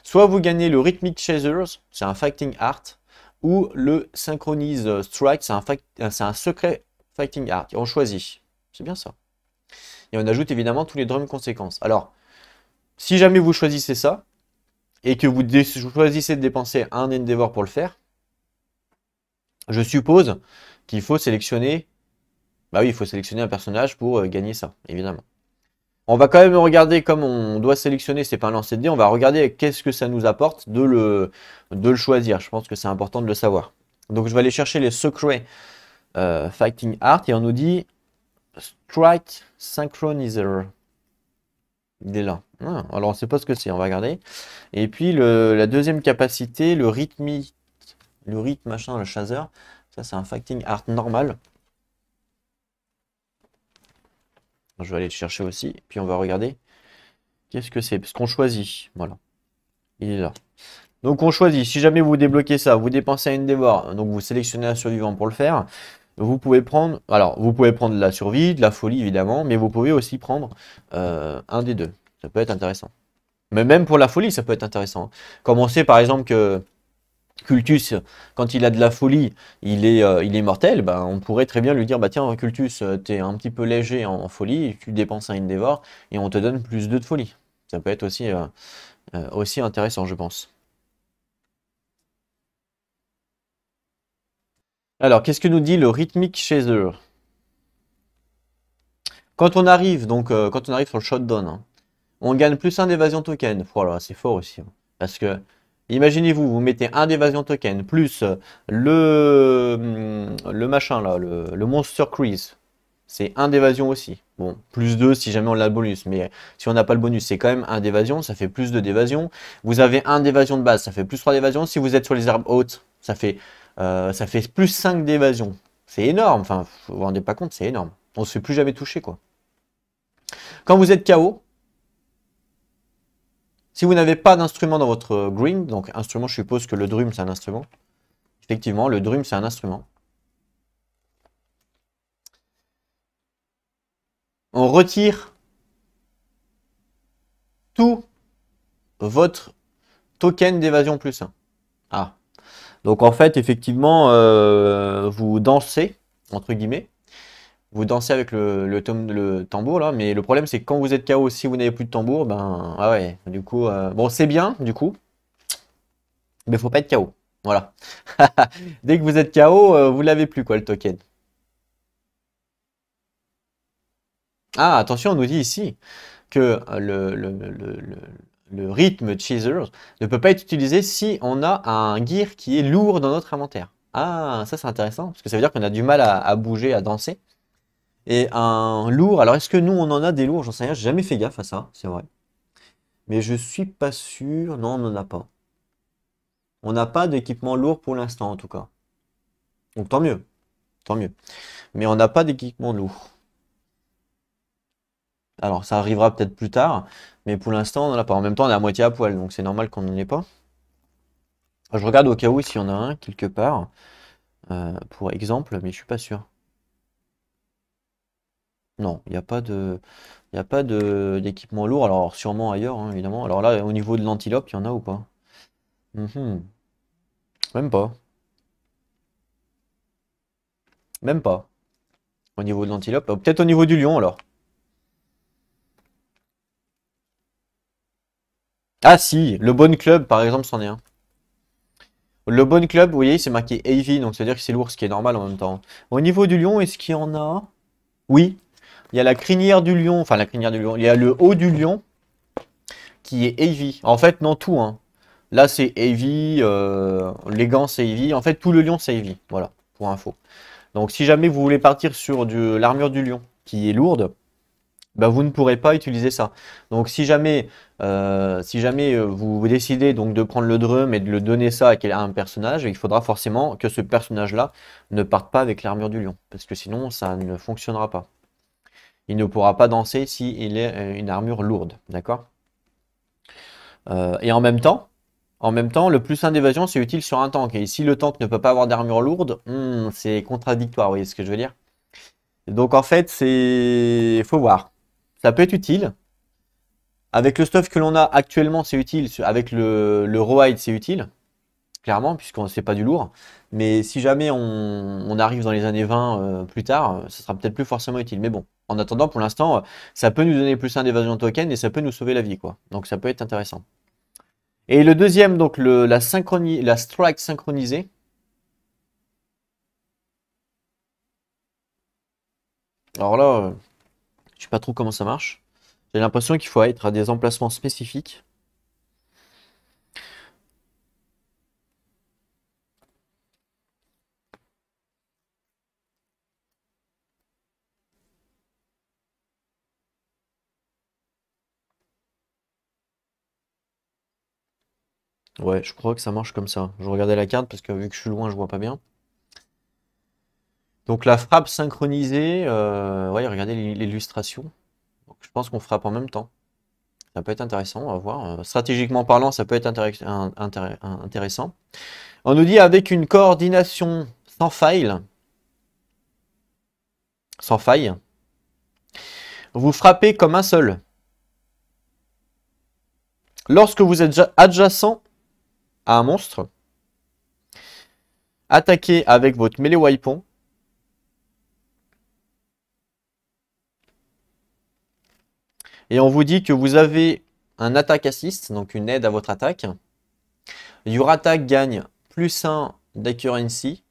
Soit vous gagnez le Rhythmic Chasers, c'est un Fighting Art. Ou le Synchronize Strike, c'est un secret Fighting Art. Et on choisit. C'est bien ça. Et on ajoute évidemment tous les drums conséquences. Alors, Si jamais vous choisissez ça, et que vous choisissez de dépenser un Endeavor pour le faire, je suppose qu'il faut sélectionner... Bah oui, il faut sélectionner un personnage pour gagner ça, évidemment. On va quand même regarder, comme on doit sélectionner, c'est pas un lancer de dés, on va regarder qu'est-ce que ça nous apporte de le choisir. Je pense que c'est important de le savoir. Donc je vais aller chercher les secrets Fighting Art et on nous dit Strike Synchronizer. Il est là. Ah, alors on ne sait pas ce que c'est, on va regarder. Et puis la deuxième capacité, le rythme machin, le chaser. Ça c'est un Fighting Art normal. Je vais aller le chercher aussi. Puis on va regarder. Qu'est-ce que c'est? Parce qu'on choisit. Voilà. Il est là. Donc on choisit. Si jamais vous débloquez ça, vous dépensez un Endeavor. Donc vous sélectionnez un survivant pour le faire. Vous pouvez prendre. Alors, vous pouvez prendre de la survie, de la folie évidemment. Mais vous pouvez aussi prendre un des deux. Ça peut être intéressant. Mais même pour la folie, ça peut être intéressant. Comme on sait par exemple que Cultus, quand il a de la folie, il est mortel, ben, on pourrait très bien lui dire, bah tiens, Cultus, t'es un petit peu léger en folie, tu dépenses un Endeavor et on te donne plus 2 de folie. Ça peut être aussi intéressant, je pense. Alors, qu'est-ce que nous dit le Rhythmic Chaser? Quand on arrive, quand on arrive sur le shutdown, hein, on gagne plus un d'évasion token. Voilà, c'est fort aussi, hein. Parce que, imaginez-vous, vous mettez un d'évasion token, plus le machin là, le Monster Crease. C'est un d'évasion aussi. Bon, plus 2 si jamais on a le bonus. Mais si on n'a pas le bonus, c'est quand même un d'évasion. Ça fait plus 2 d'évasion. Vous avez un d'évasion de base, ça fait plus 3 d'évasion. Si vous êtes sur les arbres hautes, ça fait plus 5 d'évasion. C'est énorme. Enfin, vous vous rendez pas compte, c'est énorme. On se fait plus jamais toucher, quoi. Quand vous êtes KO, si vous n'avez pas d'instrument dans votre green, donc instrument, je suppose que le drum c'est un instrument. Effectivement, le drum c'est un instrument. On retire tout votre token d'évasion plus 1. Ah. Donc en fait, effectivement, vous dansez, entre guillemets. Vous dansez avec le tambour là, mais le problème c'est que quand vous êtes KO, si vous n'avez plus de tambour, ben ah ouais, du coup, bon c'est bien du coup, mais faut pas être KO. Voilà. Dès que vous êtes KO, vous l'avez plus quoi le token. Ah attention, on nous dit ici que le rythme chaser ne peut pas être utilisé si on a un gear qui est lourd dans notre inventaire. Ah ça c'est intéressant parce que ça veut dire qu'on a du mal à bouger, à danser. Et un lourd, alors est-ce que nous on en a des lourds? J'en sais rien, j'ai jamais fait gaffe à ça, c'est vrai. Mais je suis pas sûr, non on n'en a pas. On n'a pas d'équipement lourd pour l'instant en tout cas. Donc tant mieux, tant mieux. Mais on n'a pas d'équipement lourd. Alors ça arrivera peut-être plus tard, mais pour l'instant on n'en a pas. En même temps on est à moitié à poil, donc c'est normal qu'on n'en ait pas. Je regarde au cas où s'il y en a un quelque part, pour exemple, mais je suis pas sûr. Non, il n'y a pas d'équipement lourd, alors sûrement ailleurs, hein, évidemment. Alors là, au niveau de l'antilope, il y en a ou pas? Mhm. Même pas. Même pas. Au niveau de l'antilope. Peut-être au niveau du lion alors. Ah si, le Bone Club par exemple, c'en est un. Le Bone Club, vous voyez, c'est marqué heavy, donc c'est-à-dire que c'est lourd, ce qui est normal en même temps. Au niveau du lion, est-ce qu'il y en a? Oui. Il y a la crinière du lion, enfin la crinière du lion. Il y a le haut du lion qui est heavy. En fait, non, tout, hein. Là, c'est heavy, les gants, c'est heavy. En fait, tout le lion, c'est heavy. Voilà, pour info. Donc, si jamais vous voulez partir sur l'armure du lion qui est lourde, bah, vous ne pourrez pas utiliser ça. Donc, si jamais vous décidez donc de prendre le drum et de le donner ça à un personnage, il faudra forcément que ce personnage-là ne parte pas avec l'armure du lion. Parce que sinon, ça ne fonctionnera pas. Il ne pourra pas danser s'il est une armure lourde. D'accord? Et en même temps, le plus 1 d'évasion, c'est utile sur un tank. Et si le tank ne peut pas avoir d'armure lourde, c'est contradictoire, vous voyez ce que je veux dire? Donc en fait, faut voir. Ça peut être utile. Avec le stuff que l'on a actuellement, c'est utile. Avec le Rawhide, c'est utile. Clairement, puisqu'on ne sait pas du lourd. Mais si jamais on arrive dans les années 20 plus tard, ce sera peut-être plus forcément utile. Mais bon, En attendant, pour l'instant, ça peut nous donner plus un d'évasion token et ça peut nous sauver la vie, quoi. Donc ça peut être intéressant. Et le deuxième, donc la strike synchronisée. Alors là, je sais pas trop comment ça marche. J'ai l'impression qu'il faut être à des emplacements spécifiques. Ouais, je crois que ça marche comme ça. Je regardais la carte parce que vu que je suis loin, je vois pas bien. Donc la frappe synchronisée, ouais, regardez l'illustration. Donc, je pense qu'on frappe en même temps. Ça peut être intéressant, on va voir. Stratégiquement parlant, ça peut être intéressant. On nous dit avec une coordination sans faille, vous frappez comme un seul. Lorsque vous êtes adjacent à un monstre, attaquez avec votre melee weapon. Et on vous dit que vous avez un attaque assist, donc une aide à votre attaque. Your attack gagne plus 1 d'accuracy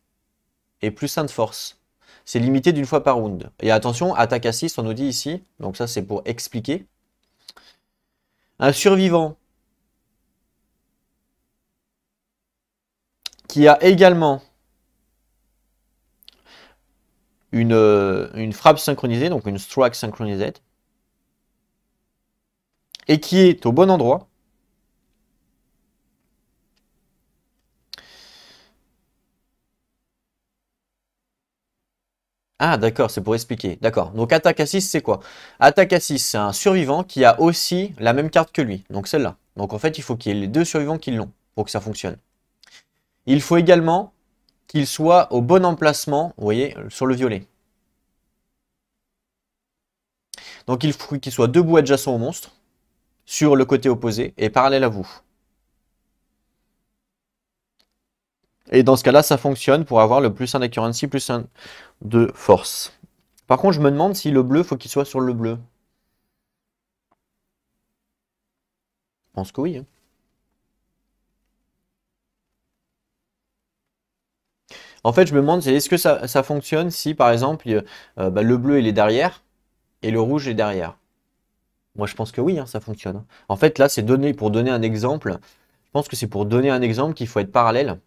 et plus 1 de force. C'est limité d'une fois par round. Et attention, attaque assist, on nous dit ici, donc ça c'est pour expliquer. Un survivant qui a également une frappe synchronisée, donc une strike synchronisée, et qui est au bon endroit, ah d'accord, c'est pour expliquer. D'accord. Donc attaque assist, c'est quoi? Attaque assist, c'est un survivant qui a aussi la même carte que lui. Donc celle-là. Donc en fait, il faut qu'il y ait les deux survivants qui l'ont pour que ça fonctionne. Il faut également qu'il soit au bon emplacement, vous voyez, sur le violet. Donc il faut qu'il soit debout adjacent au monstre, sur le côté opposé et parallèle à vous. Et dans ce cas-là, ça fonctionne pour avoir le plus 1 d'accuracy, plus 1 de force. Par contre, je me demande si le bleu, faut qu'il soit sur le bleu. Je pense que oui. Hein. En fait, je me demande, est-ce que ça fonctionne si, par exemple, le bleu, il est derrière et le rouge est derrière. Moi, je pense que oui, hein, ça fonctionne. En fait, là, c'est pour donner un exemple. Je pense que c'est pour donner un exemple qu'il faut être parallèle.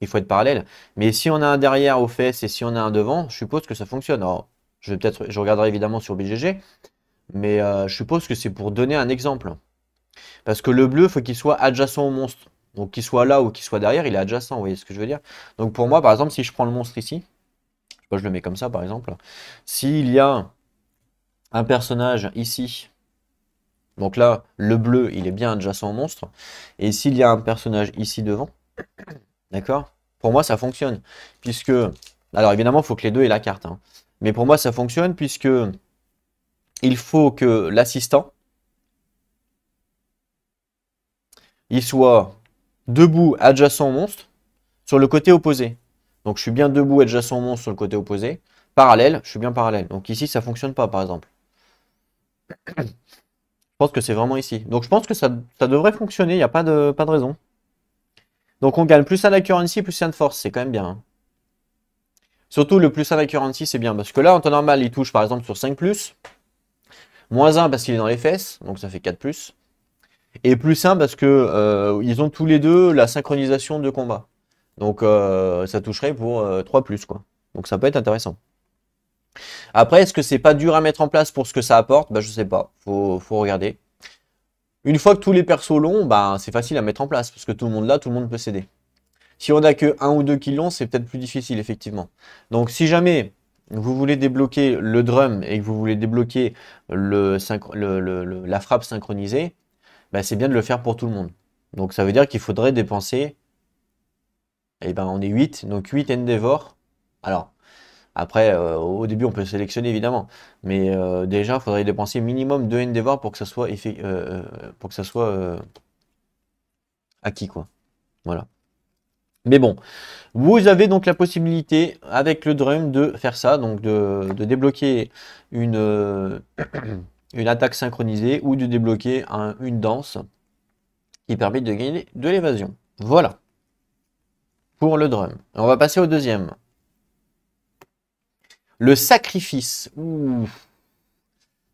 Il faut être parallèle. Mais si on a un derrière aux fesses et si on a un devant, je suppose que ça fonctionne. Alors, je regarderai évidemment sur BGG, mais je suppose que c'est pour donner un exemple. Parce que le bleu, il faut qu'il soit adjacent au monstre. Donc qu'il soit là ou qu'il soit derrière, il est adjacent, vous voyez ce que je veux dire? Donc pour moi, par exemple, si je prends le monstre ici, je sais pas, je le mets comme ça par exemple, s'il y a un personnage ici, donc là, le bleu, il est bien adjacent au monstre, et s'il y a un personnage ici devant, d'accord? Pour moi, ça fonctionne, puisque, alors évidemment, il faut que les deux aient la carte, hein. Mais pour moi, ça fonctionne puisque il faut que l'assistant, il soit debout adjacent au monstre sur le côté opposé. Donc je suis bien debout adjacent au monstre sur le côté opposé. Parallèle, je suis bien parallèle. Donc ici, ça fonctionne pas, par exemple. Je pense que c'est vraiment ici. Donc je pense que ça devrait fonctionner, il n'y a pas de raison. Donc on gagne plus 1 d'accuracy, plus 1 de force, c'est quand même bien. Hein. Surtout le plus 1 d'accuracy, c'est bien. Parce que là, en temps normal, il touche par exemple sur 5+. Moins 1 parce qu'il est dans les fesses, donc ça fait 4+. Et plus 1 parce que ils ont tous les deux la synchronisation de combat. Donc ça toucherait pour 3+, quoi. Donc ça peut être intéressant. Après, est-ce que c'est pas dur à mettre en place pour ce que ça apporte? Bah je sais pas, faut regarder. Une fois que tous les persos l'ont, bah c'est facile à mettre en place, parce que tout le monde l'a, tout le monde peut s'aider. Si on a que 1 ou 2 qui l'ont, c'est peut-être plus difficile, effectivement. Donc si jamais vous voulez débloquer le drum et que vous voulez débloquer la frappe synchronisée, bah, c'est bien de le faire pour tout le monde. Donc ça veut dire qu'il faudrait dépenser, eh ben on est 8, donc 8 Endeavor. Alors, après, au début on peut sélectionner évidemment, mais déjà il faudrait dépenser minimum 2 Endeavor pour que ça soit, acquis, quoi. Voilà. Mais bon, vous avez donc la possibilité avec le drum de faire ça, donc de débloquer une, une attaque synchronisée ou de débloquer une danse qui permet de gagner de l'évasion. Voilà pour le drum. On va passer au deuxième. Le sacrifice. Ouh.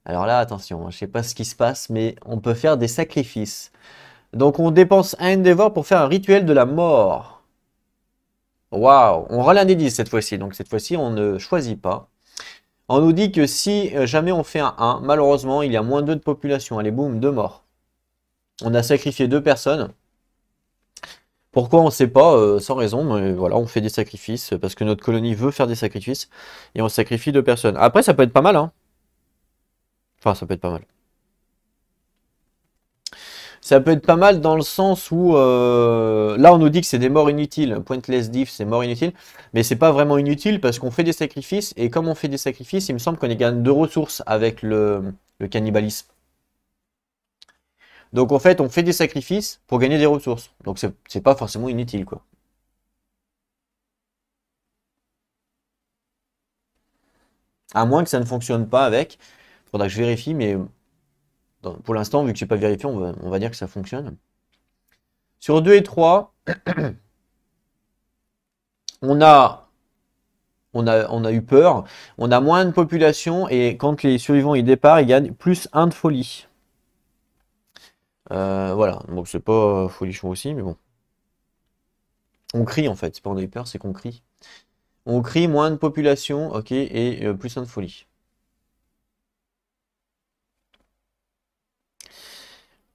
Alors là, attention, je sais pas ce qui se passe, mais on peut faire des sacrifices. Donc on dépense un endeavor pour faire un rituel de la mort. Waouh, on râle un des 10 cette fois-ci. Donc cette fois-ci, on ne choisit pas. On nous dit que si jamais on fait un 1, malheureusement, il y a moins 2 de population. Allez, boum, 2 morts. On a sacrifié 2 personnes. Pourquoi on ne sait pas, sans raison, mais voilà, on fait des sacrifices parce que notre colonie veut faire des sacrifices et on sacrifie 2 personnes. Après, ça peut être pas mal, hein. Enfin, ça peut être pas mal. Ça peut être pas mal dans le sens où là on nous dit que c'est des morts inutiles. Pointless diff, c'est mort inutile. Mais c'est pas vraiment inutile parce qu'on fait des sacrifices. Et comme on fait des sacrifices, il me semble qu'on gagne 2 ressources avec le cannibalisme. Donc en fait, on fait des sacrifices pour gagner des ressources. Donc c'est pas forcément inutile quoi. À moins que ça ne fonctionne pas avec. Faudra que je vérifie, mais pour l'instant, vu que j'ai pas vérifié, on va dire que ça fonctionne. Sur 2 et 3, on a eu peur, on a moins de population et quand les survivants ils départent, ils gagnent plus 1 de folie. Voilà, donc c'est pas folichon aussi, mais bon. On crie en fait, c'est pas on a eu peur, c'est qu'on crie. On crie, moins de population, ok, et plus 1 de folie.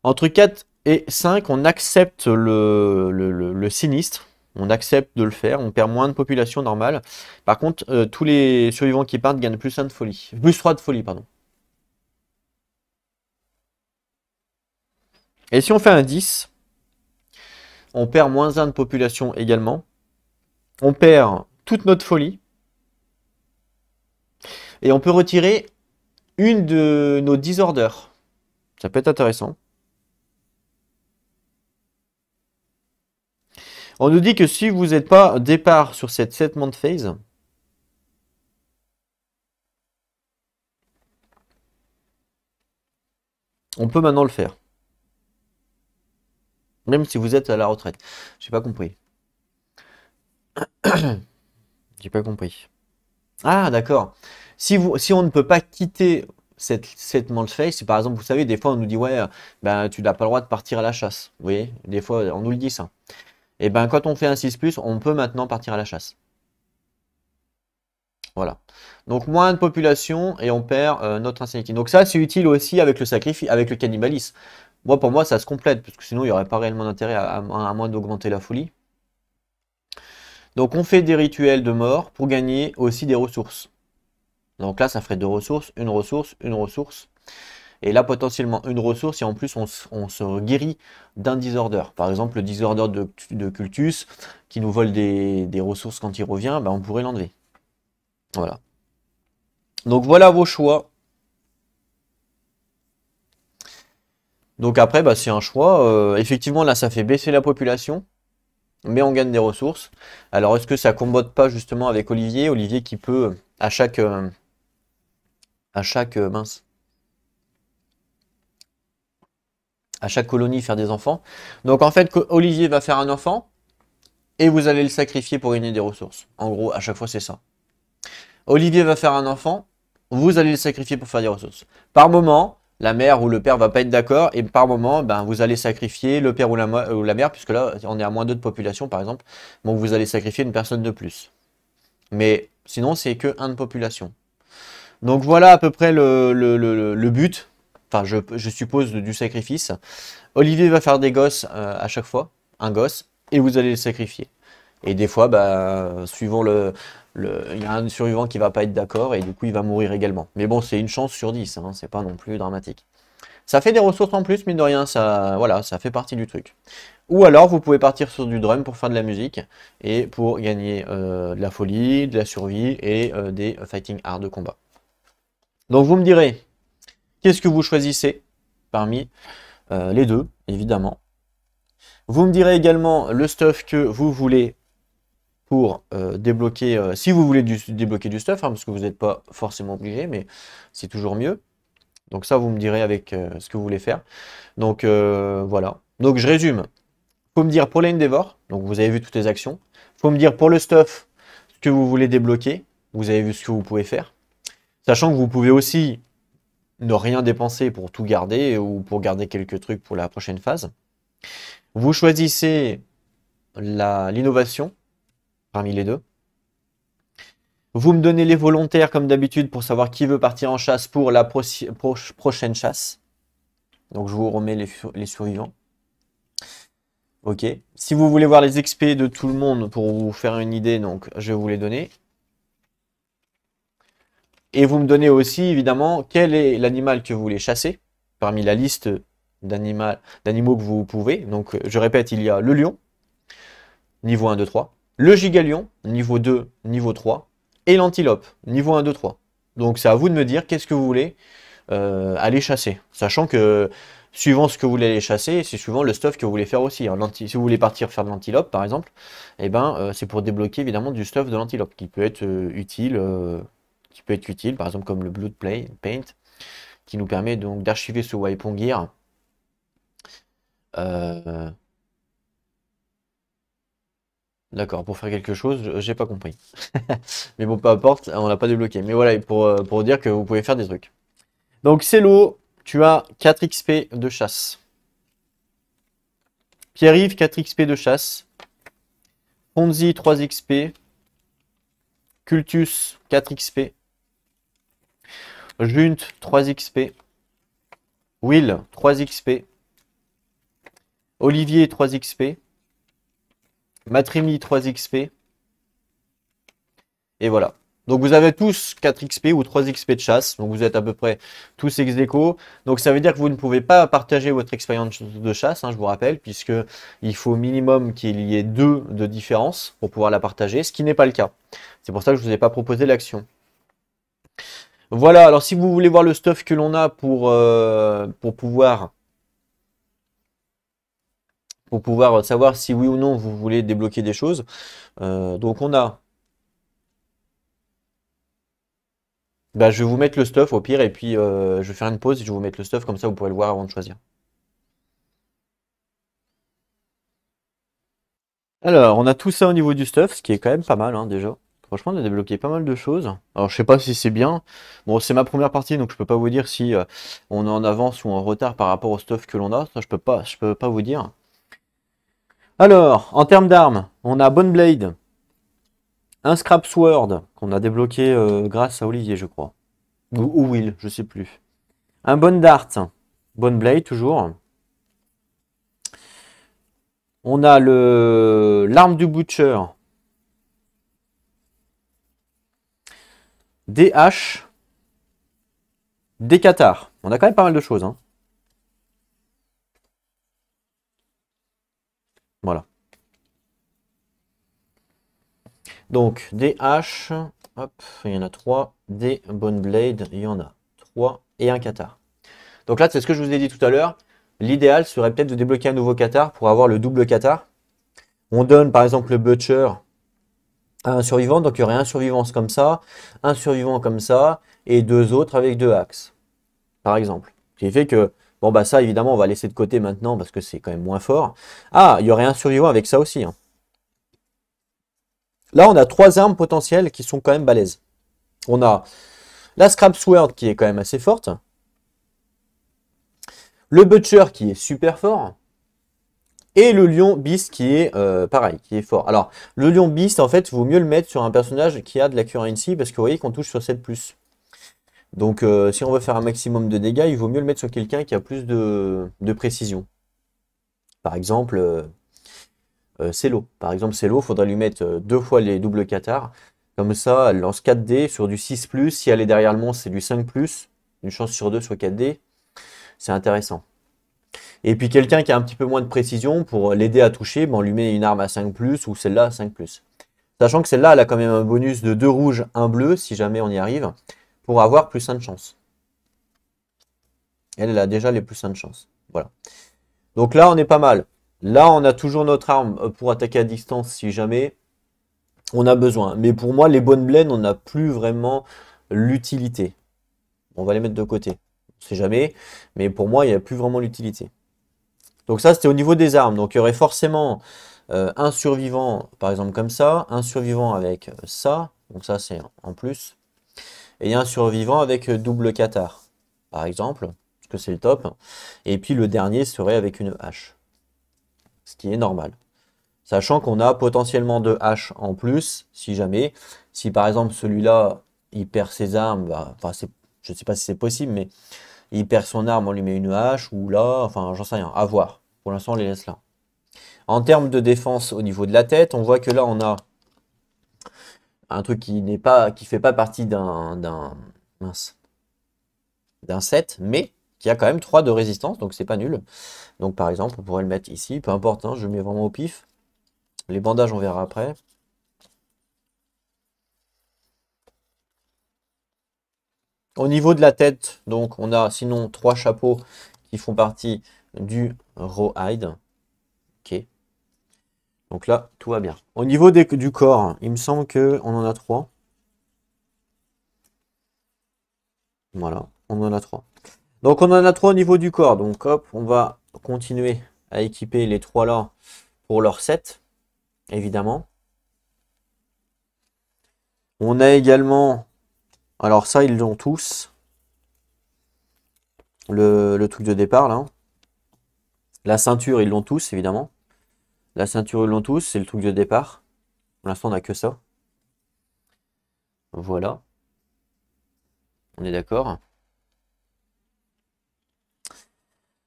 Entre 4 et 5, on accepte le sinistre. On accepte de le faire, on perd moins de population normale. Par contre, tous les survivants qui partent gagnent plus 1 de folie. Plus 3 de folie, pardon. Et si on fait un 10, on perd moins 1 de population également. On perd toute notre folie. Et on peut retirer une de nos disorders. Ça peut être intéressant. On nous dit que si vous n'êtes pas départ sur cette settlement phase, on peut maintenant le faire. Même si vous êtes à la retraite. J'ai pas compris. J'ai pas compris. Ah, d'accord. Si on ne peut pas quitter cette settlement phase, si par exemple, vous savez, des fois on nous dit ouais, ben tu n'as pas le droit de partir à la chasse. Vous voyez, des fois on nous le dit ça. Et ben quand on fait un 6+, on peut maintenant partir à la chasse. Voilà. Donc moins de population et on perd notre insanity. Donc ça c'est utile aussi avec le sacrifice, avec le cannibalisme. Moi pour moi ça se complète, parce que sinon il n'y aurait pas réellement d'intérêt à moins d'augmenter la folie. Donc on fait des rituels de mort pour gagner aussi des ressources. Donc là ça ferait 2 ressources, une ressource, une ressource. Et là potentiellement une ressource et en plus on se guérit d'un disorder. Par exemple le disorder de cultus qui nous vole des ressources quand il revient, ben, on pourrait l'enlever. Voilà. Donc voilà vos choix. Donc après, bah, c'est un choix. Effectivement, là, ça fait baisser la population, mais on gagne des ressources. Alors, est-ce que ça combote pas justement avec Olivier? Olivier qui peut, mince, à chaque colonie faire des enfants. Donc en fait, Olivier va faire un enfant et vous allez le sacrifier pour gagner des ressources. En gros, à chaque fois, c'est ça. Olivier va faire un enfant, vous allez le sacrifier pour faire des ressources. Par moment, la mère ou le père va pas être d'accord et par moment, ben, vous allez sacrifier le père ou la mère, puisque là, on est à moins 2 de population, par exemple. Donc, vous allez sacrifier une personne de plus. Mais sinon, c'est que 1 de population. Donc, voilà à peu près le but, enfin, je suppose, du sacrifice. Olivier va faire des gosses à chaque fois, un gosse, et vous allez le sacrifier. Et des fois, bah, suivant il y a un survivant qui va pas être d'accord et du coup il va mourir également. Mais bon, c'est une chance sur 10, hein, c'est pas non plus dramatique. Ça fait des ressources en plus, mine de rien, ça, voilà, ça fait partie du truc. Ou alors vous pouvez partir sur du drum pour faire de la musique et pour gagner de la folie, de la survie et des fighting art de combat. Donc vous me direz, qu'est-ce que vous choisissez parmi les deux, évidemment. Vous me direz également le stuff que vous voulez pour débloquer, si vous voulez débloquer du stuff, hein, parce que vous n'êtes pas forcément obligé, mais c'est toujours mieux. Donc ça, vous me direz avec ce que vous voulez faire. Donc voilà. Donc je résume. Faut me dire pour l'Endeavor, donc vous avez vu toutes les actions. Faut me dire pour le stuff ce que vous voulez débloquer. Vous avez vu ce que vous pouvez faire. Sachant que vous pouvez aussi ne rien dépenser pour tout garder ou pour garder quelques trucs pour la prochaine phase. Vous choisissez l'innovation parmi les deux. Vous me donnez les volontaires comme d'habitude pour savoir qui veut partir en chasse pour la prochaine chasse. Donc je vous remets les survivants. Ok. Si vous voulez voir les XP de tout le monde pour vous faire une idée, donc je vais vous les donner. Et vous me donnez aussi évidemment quel est l'animal que vous voulez chasser parmi la liste d'animaux que vous pouvez. Donc je répète, il y a le lion, niveau 1, 2, 3. Le gigalion, niveau 2, niveau 3. Et l'antilope, niveau 1, 2, 3. Donc c'est à vous de me dire qu'est-ce que vous voulez aller chasser. Sachant que suivant ce que vous voulez aller chasser, c'est suivant le stuff que vous voulez faire aussi. Hein. Si vous voulez partir faire de l'antilope par exemple, eh ben, c'est pour débloquer évidemment du stuff de l'antilope qui peut être utile. Par exemple comme le Blood Paint, qui nous permet donc d'archiver ce Weapon Gear. D'accord, pour faire quelque chose, j'ai pas compris. Mais bon, peu importe, on l'a pas débloqué. Mais voilà, pour dire que vous pouvez faire des trucs. Donc, Célo, tu as 4 XP de chasse. Pierre-Yves, 4 XP de chasse. Fonzi, 3 XP. Cultus, 4 XP. Junt, 3 XP. Will, 3 XP. Olivier, 3 XP. Matrimi, 3 XP. Et voilà. Donc vous avez tous 4 XP ou 3 XP de chasse. Donc vous êtes à peu près tous ex aequo. Donc ça veut dire que vous ne pouvez pas partager votre expérience de chasse, hein, je vous rappelle, puisque il faut au minimum qu'il y ait 2 de différence pour pouvoir la partager, ce qui n'est pas le cas. C'est pour ça que je ne vous ai pas proposé l'action. Voilà, alors si vous voulez voir le stuff que l'on a pour pouvoir savoir si oui ou non vous voulez débloquer des choses. Donc on a... Bah, je vais vous mettre le stuff au pire et puis je vais faire une pause et je vais vous mettre le stuff comme ça vous pourrez le voir avant de choisir. Alors on a tout ça au niveau du stuff, ce qui est quand même pas mal hein, déjà. Franchement on a débloqué pas mal de choses. Alors je sais pas si c'est bien. Bon c'est ma première partie donc je peux pas vous dire si on est en avance ou en retard par rapport au stuff que l'on a. Ça je peux pas vous dire. Alors, en termes d'armes, on a Bone Blade, un Scrap Sword qu'on a débloqué grâce à Olivier, je crois. Ou Will, je sais plus. Un Bone Dart, Bone Blade toujours. On a l'arme du Butcher, des haches, des cathares. On a quand même pas mal de choses. Hein. Voilà. Donc, des haches, hop, il y en a 3. Des Bone Blade, il y en a 3. Et un cathare. Donc là, c'est ce que je vous ai dit tout à l'heure. L'idéal serait peut-être de débloquer un nouveau cathare pour avoir le double cathare. On donne par exemple le Butcher à un survivant, donc il y aurait un survivant comme ça, un survivant comme ça, et 2 autres avec 2 axes, par exemple. Ce qui fait que, bon bah ça évidemment on va laisser de côté maintenant parce que c'est quand même moins fort. Ah, il y aurait un survivant avec ça aussi. Hein. Là on a 3 armes potentielles qui sont quand même balèzes. On a la Scrap Sword qui est quand même assez forte. Le Butcher qui est super fort. Et le Lion Beast qui est pareil, qui est fort. Alors, le Lion Beast, en fait, il vaut mieux le mettre sur un personnage qui a de la currency parce que vous voyez qu'on touche sur 7+. Donc, si on veut faire un maximum de dégâts, il vaut mieux le mettre sur quelqu'un qui a plus de précision. Par exemple, Célo. Par exemple, Célo, il faudrait lui mettre 2 fois les doubles cathares. Comme ça, elle lance 4D sur du 6+. Si elle est derrière le monstre, c'est du 5+. Une chance sur 2 sur 4D. C'est intéressant. Et puis quelqu'un qui a un petit peu moins de précision, pour l'aider à toucher, on lui met une arme à 5+, ou celle-là à 5+. Sachant que celle-là, elle a quand même un bonus de 2 rouges, 1 bleu, si jamais on y arrive, pour avoir plus 1 de chance. Elle a déjà les plus 1 de chance. Voilà. Donc là, on est pas mal. Là, on a toujours notre arme pour attaquer à distance, si jamais. on a besoin. Mais pour moi, les bonnes blends, on n'a plus vraiment l'utilité. On va les mettre de côté. On sait jamais, mais pour moi, il n'y a plus vraiment l'utilité. Donc ça, c'était au niveau des armes. Donc il y aurait forcément un survivant, par exemple comme ça, un survivant avec ça, donc ça c'est en plus, et un survivant avec double cathare, par exemple, parce que c'est le top, et puis le dernier serait avec une hache, ce qui est normal. Sachant qu'on a potentiellement deux haches en plus, si jamais, si par exemple celui-là, il perd ses armes, bah, enfin, je ne sais pas si c'est possible, mais il perd son arme, on lui met une hache, ou là, enfin j'en sais rien, à voir. Pour l'instant, on les laisse là. En termes de défense au niveau de la tête, on voit que là, on a un truc qui fait pas partie mince, d'un set, mais qui a quand même 3 de résistance, donc c'est pas nul. Donc par exemple, on pourrait le mettre ici, peu importe, hein, je le mets vraiment au pif. Les bandages, on verra après. Au niveau de la tête, donc on a sinon 3 chapeaux qui font partie du rawhide. Ok. Donc là, tout va bien. Au niveau du corps, il me semble qu'on en a 3. Voilà, on en a 3. Donc on en a 3 au niveau du corps. Donc hop, on va continuer à équiper les 3 là pour leur set, évidemment. On a également, alors ça ils l'ont tous, le truc de départ là. La ceinture ils l'ont tous, évidemment. La ceinture ils l'ont tous, c'est le truc de départ. Pour l'instant on n'a que ça. Voilà. On est d'accord.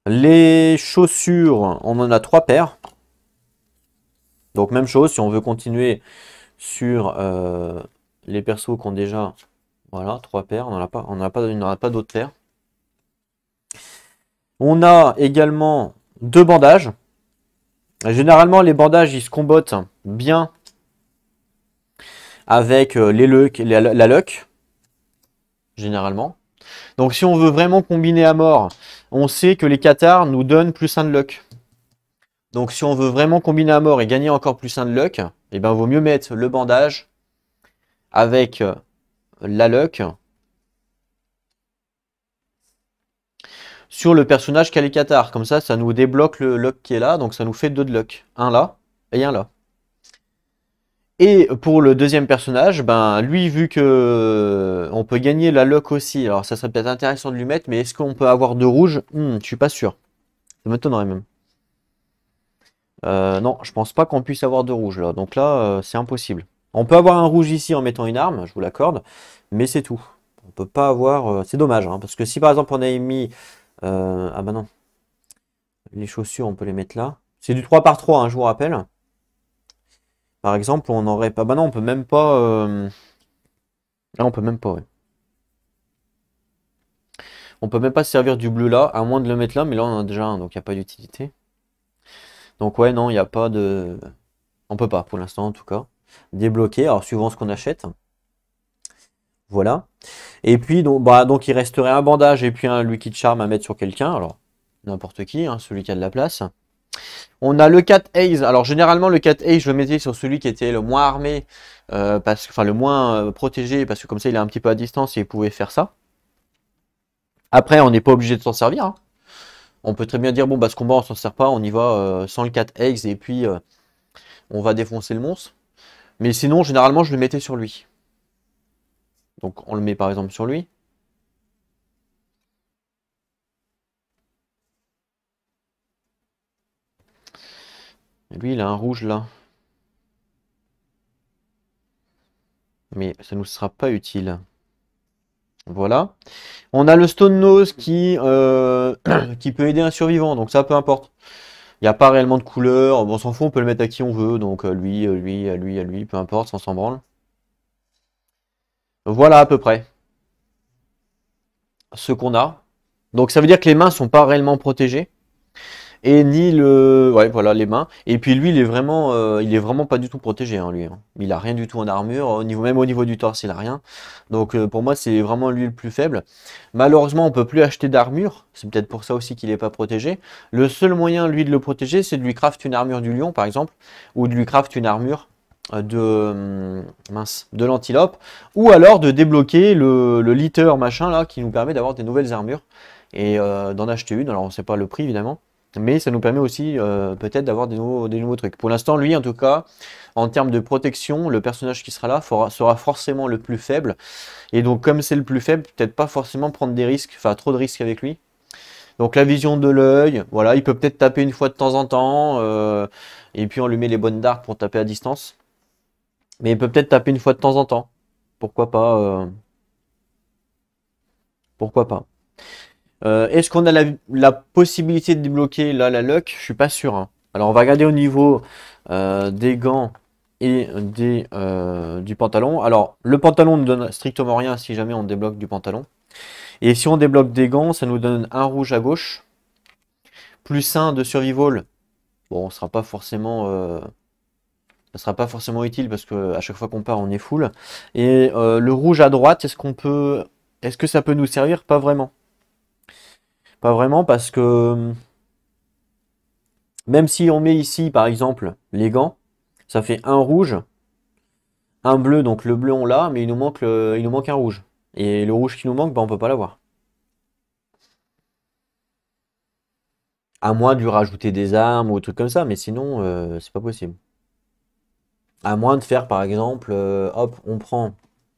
Les chaussures, on en a 3 paires. Donc même chose, si on veut continuer sur les persos qui ont déjà, voilà, 3 paires, on n'en a pas d'autres paires. On a également 2 bandages. Généralement, les bandages, ils se combattent bien avec la luck, généralement. Donc si on veut vraiment combiner à mort, on sait que les cathares nous donnent plus 1 de luck. Donc si on veut vraiment combiner à mort et gagner encore plus 1 de luck, eh ben, vaut mieux mettre le bandage avec la luck sur le personnage qui a les cathares. Comme ça nous débloque le luck qui est là, donc ça nous fait 2 de luck. Un là et un là. Et pour le deuxième personnage, ben lui, vu que on peut gagner la luck aussi, alors ça serait peut-être intéressant de lui mettre, mais est-ce qu'on peut avoir de rouge? Je suis pas sûr. Ça m'étonnerait même. Non, je pense pas qu'on puisse avoir de rouge là. Donc là, c'est impossible. On peut avoir un rouge ici en mettant une arme, je vous l'accorde, mais c'est tout. On peut pas avoir. C'est dommage, hein, parce que si par exemple on avait mis. Ah bah non. Les chaussures, on peut les mettre là. C'est du 3 par 3, hein, je vous rappelle. Par exemple, on n'aurait pas. Bah non, on peut même pas. Là, on peut même pas, ouais. On peut même pas se servir du bleu là, à moins de le mettre là, mais là on en a déjà un, donc il n'y a pas d'utilité. Donc ouais, non, il n'y a pas de. On peut pas, pour l'instant en tout cas. Débloquer, alors suivant ce qu'on achète. Voilà. Et puis, donc il resterait un bandage et puis un liquid charm à mettre sur quelqu'un. Alors, n'importe qui, hein, celui qui a de la place. On a le 4 Ace. Alors, généralement, le 4 Ace, je le mettais sur celui qui était le moins armé, enfin le moins protégé, parce que comme ça, il est un petit peu à distance et il pouvait faire ça. Après, on n'est pas obligé de s'en servir, hein. On peut très bien dire, bon, bah, ce combat, on s'en sert pas, on y va sans le 4 Ace et puis on va défoncer le monstre. Mais sinon, généralement, je le mettais sur lui. Donc, on le met par exemple sur lui. Et lui, il a un rouge là. Mais ça ne nous sera pas utile. Voilà. On a le Stone Nose qui peut aider un survivant, donc ça peu importe. Il n'y a pas réellement de couleur, bon, on s'en fout, on peut le mettre à qui on veut, donc lui, lui, à lui, à lui, peu importe, ça s'en branle. Voilà à peu près ce qu'on a. Donc ça veut dire que les mains sont pas réellement protégées. Et ni le. Ouais, voilà, les mains. Et puis lui, il est vraiment pas du tout protégé, hein, lui, hein. Il a rien du tout en armure. Même au niveau du torse, il a rien. Donc pour moi, c'est vraiment lui le plus faible. Malheureusement, on peut plus acheter d'armure. C'est peut-être pour ça aussi qu'il n'est pas protégé. Le seul moyen, lui, de le protéger, c'est de lui craft une armure du lion, par exemple. Ou de lui craft une armure mince, de l'antilope, ou alors de débloquer le leader machin là qui nous permet d'avoir des nouvelles armures et d'en acheter une. Alors on sait pas le prix évidemment, mais ça nous permet aussi peut-être d'avoir des nouveaux trucs. Pour l'instant, lui en tout cas, en termes de protection, le personnage qui sera là sera forcément le plus faible. Et donc comme c'est le plus faible, peut-être pas forcément prendre des risques, enfin trop de risques avec lui. Donc la vision de l'œil, voilà, il peut peut-être taper une fois de temps en temps, et puis on lui met les bonnes dards pour taper à distance. Mais il peut peut-être taper une fois de temps en temps. Pourquoi pas pourquoi pas. Est-ce qu'on a la possibilité de débloquer là la luck? Je suis pas sûr, hein. Alors on va regarder au niveau des gants et du pantalon. Alors le pantalon ne donne strictement rien si jamais on débloque du pantalon. Et si on débloque des gants, ça nous donne un rouge à gauche. Plus 1 de survival. Bon, ça sera pas forcément utile parce que à chaque fois qu'on part, on est full. Et le rouge à droite, est-ce que ça peut nous servir? Pas vraiment. Pas vraiment parce que même si on met ici, par exemple, les gants, ça fait un rouge, un bleu. Donc le bleu on l'a, mais il nous manque un rouge. Et le rouge qui nous manque, bah, on peut pas l'avoir. À moins de lui rajouter des armes ou des trucs comme ça, mais sinon, c'est pas possible. À moins de faire, par exemple, hop, on prend.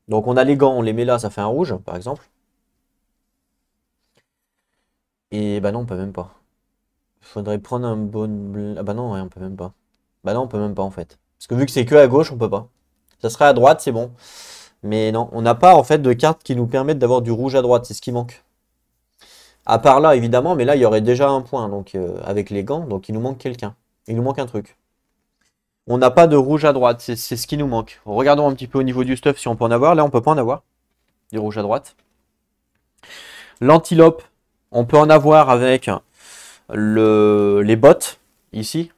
Donc on a les gants, on les met là, ça fait un rouge, par exemple. Et bah non, on peut même pas. Il faudrait prendre un bon. Ah bah non, ouais, on peut même pas. Bah non, on peut même pas en fait. Parce que vu que c'est que à gauche, on peut pas. Ça serait à droite, c'est bon. Mais non, on n'a pas en fait de cartes qui nous permettent d'avoir du rouge à droite, c'est ce qui manque. À part là, évidemment, mais là, il y aurait déjà un point donc avec les gants, donc il nous manque quelqu'un. Il nous manque un truc. On n'a pas de rouge à droite, c'est ce qui nous manque. Regardons un petit peu au niveau du stuff si on peut en avoir. Là, on peut pas en avoir. Du rouge à droite. L'antilope, on peut en avoir avec les bottes, ici.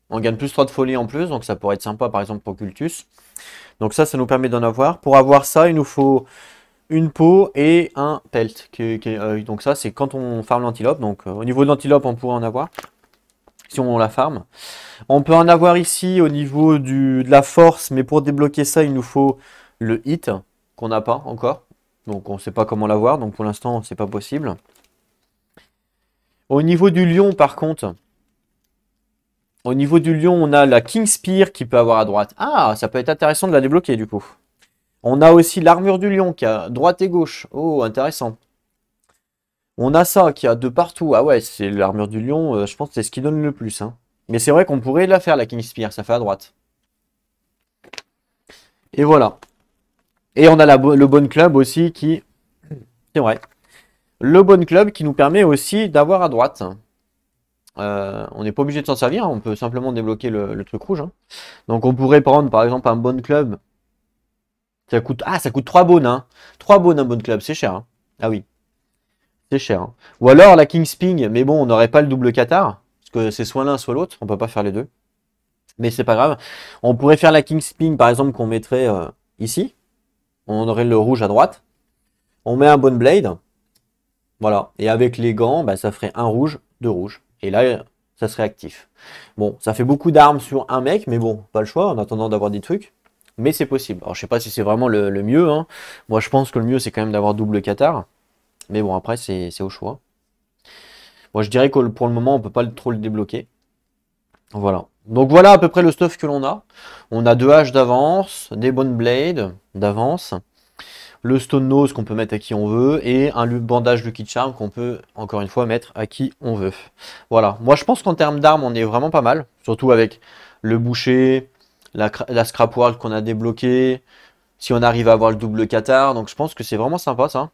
On gagne plus 3 de folie en plus, donc ça pourrait être sympa par exemple pour Cultus. Donc ça nous permet d'en avoir. Pour avoir ça, il nous faut une peau et un pelt. Donc ça, c'est quand on farme l'antilope. Donc au niveau de l'antilope, on pourrait en avoir, si on la farme. On peut en avoir ici au niveau de la force, mais pour débloquer ça, il nous faut le hit, qu'on n'a pas encore. Donc on ne sait pas comment l'avoir, donc pour l'instant, c'est pas possible. Au niveau du lion, par contre, on a la King Spear qui peut avoir à droite. Ah, ça peut être intéressant de la débloquer du coup. On a aussi l'armure du lion qui a droite et gauche. Oh, intéressant. On a ça qui a de partout. Ah ouais, c'est l'armure du lion, je pense que c'est ce qui donne le plus, hein. Mais c'est vrai qu'on pourrait la faire, la King Spear, ça fait à droite. Et voilà. Et on a le Bon Club aussi qui... C'est vrai. Le Bon Club qui nous permet aussi d'avoir à droite. On n'est pas obligé de s'en servir, hein, on peut simplement débloquer le truc rouge, hein. Donc on pourrait prendre par exemple un Bon Club. Ça coûte 3 bones, hein. 3 bones un Bon Club, c'est cher, hein. Ah oui, c'est cher, hein. Ou alors la King Sping, mais bon, on n'aurait pas le double Qatar. Parce que c'est soit l'un soit l'autre, on peut pas faire les deux. Mais c'est pas grave. On pourrait faire la King Sping par exemple qu'on mettrait ici. On aurait le rouge à droite. On met un Bone Blade. Voilà. Et avec les gants, bah, ça ferait un rouge, deux rouges. Et là, ça serait actif. Bon, ça fait beaucoup d'armes sur un mec, mais bon, pas le choix en attendant d'avoir des trucs. Mais c'est possible. Alors, je sais pas si c'est vraiment le mieux, hein. Moi, je pense que le mieux, c'est quand même d'avoir double Qatar. Mais bon, après, c'est au choix. Moi, je dirais que pour le moment, on peut pas trop le débloquer. Voilà. Donc, voilà à peu près le stuff que l'on a. On a deux haches d'avance, des Bone Blade d'avance, le Stone Nose qu'on peut mettre à qui on veut, et un bandage Lucky Charm qu'on peut, encore une fois, mettre à qui on veut. Voilà. Moi, je pense qu'en termes d'armes, on est vraiment pas mal. Surtout avec le boucher, la Scrap World qu'on a débloqué, si on arrive à avoir le double Qatar. Donc, je pense que c'est vraiment sympa, ça.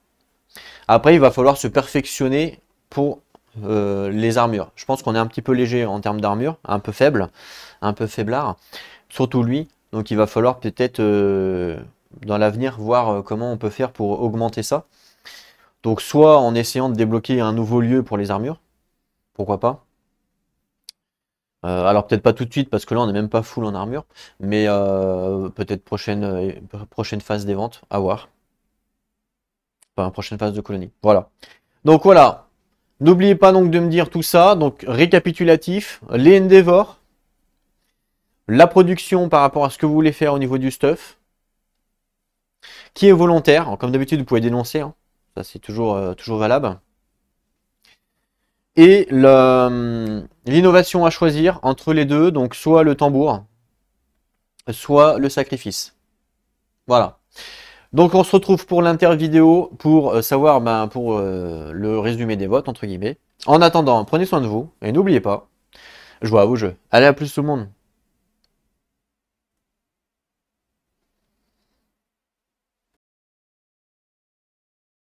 Après, il va falloir se perfectionner pour les armures. Je pense qu'on est un petit peu léger en termes d'armure, un peu faible, un peu faiblard. Surtout lui. Donc, il va falloir peut-être... dans l'avenir, voir comment on peut faire pour augmenter ça. Donc soit en essayant de débloquer un nouveau lieu pour les armures, pourquoi pas. Alors peut-être pas tout de suite parce que là on n'est même pas full en armure, mais peut-être prochaine phase des ventes, à voir. Enfin, prochaine phase de colonie. Voilà. Donc voilà. N'oubliez pas donc de me dire tout ça. Donc récapitulatif, les Endeavor, la production par rapport à ce que vous voulez faire au niveau du stuff, qui est volontaire. Alors, comme d'habitude, vous pouvez dénoncer, hein. Ça c'est toujours valable. Et l'innovation à choisir entre les deux, donc soit le tambour, soit le sacrifice. Voilà. Donc on se retrouve pour l'inter-vidéo pour savoir, pour le résumé des votes, entre guillemets. En attendant, prenez soin de vous et n'oubliez pas, jouez à vos jeux. Allez, à plus tout le monde.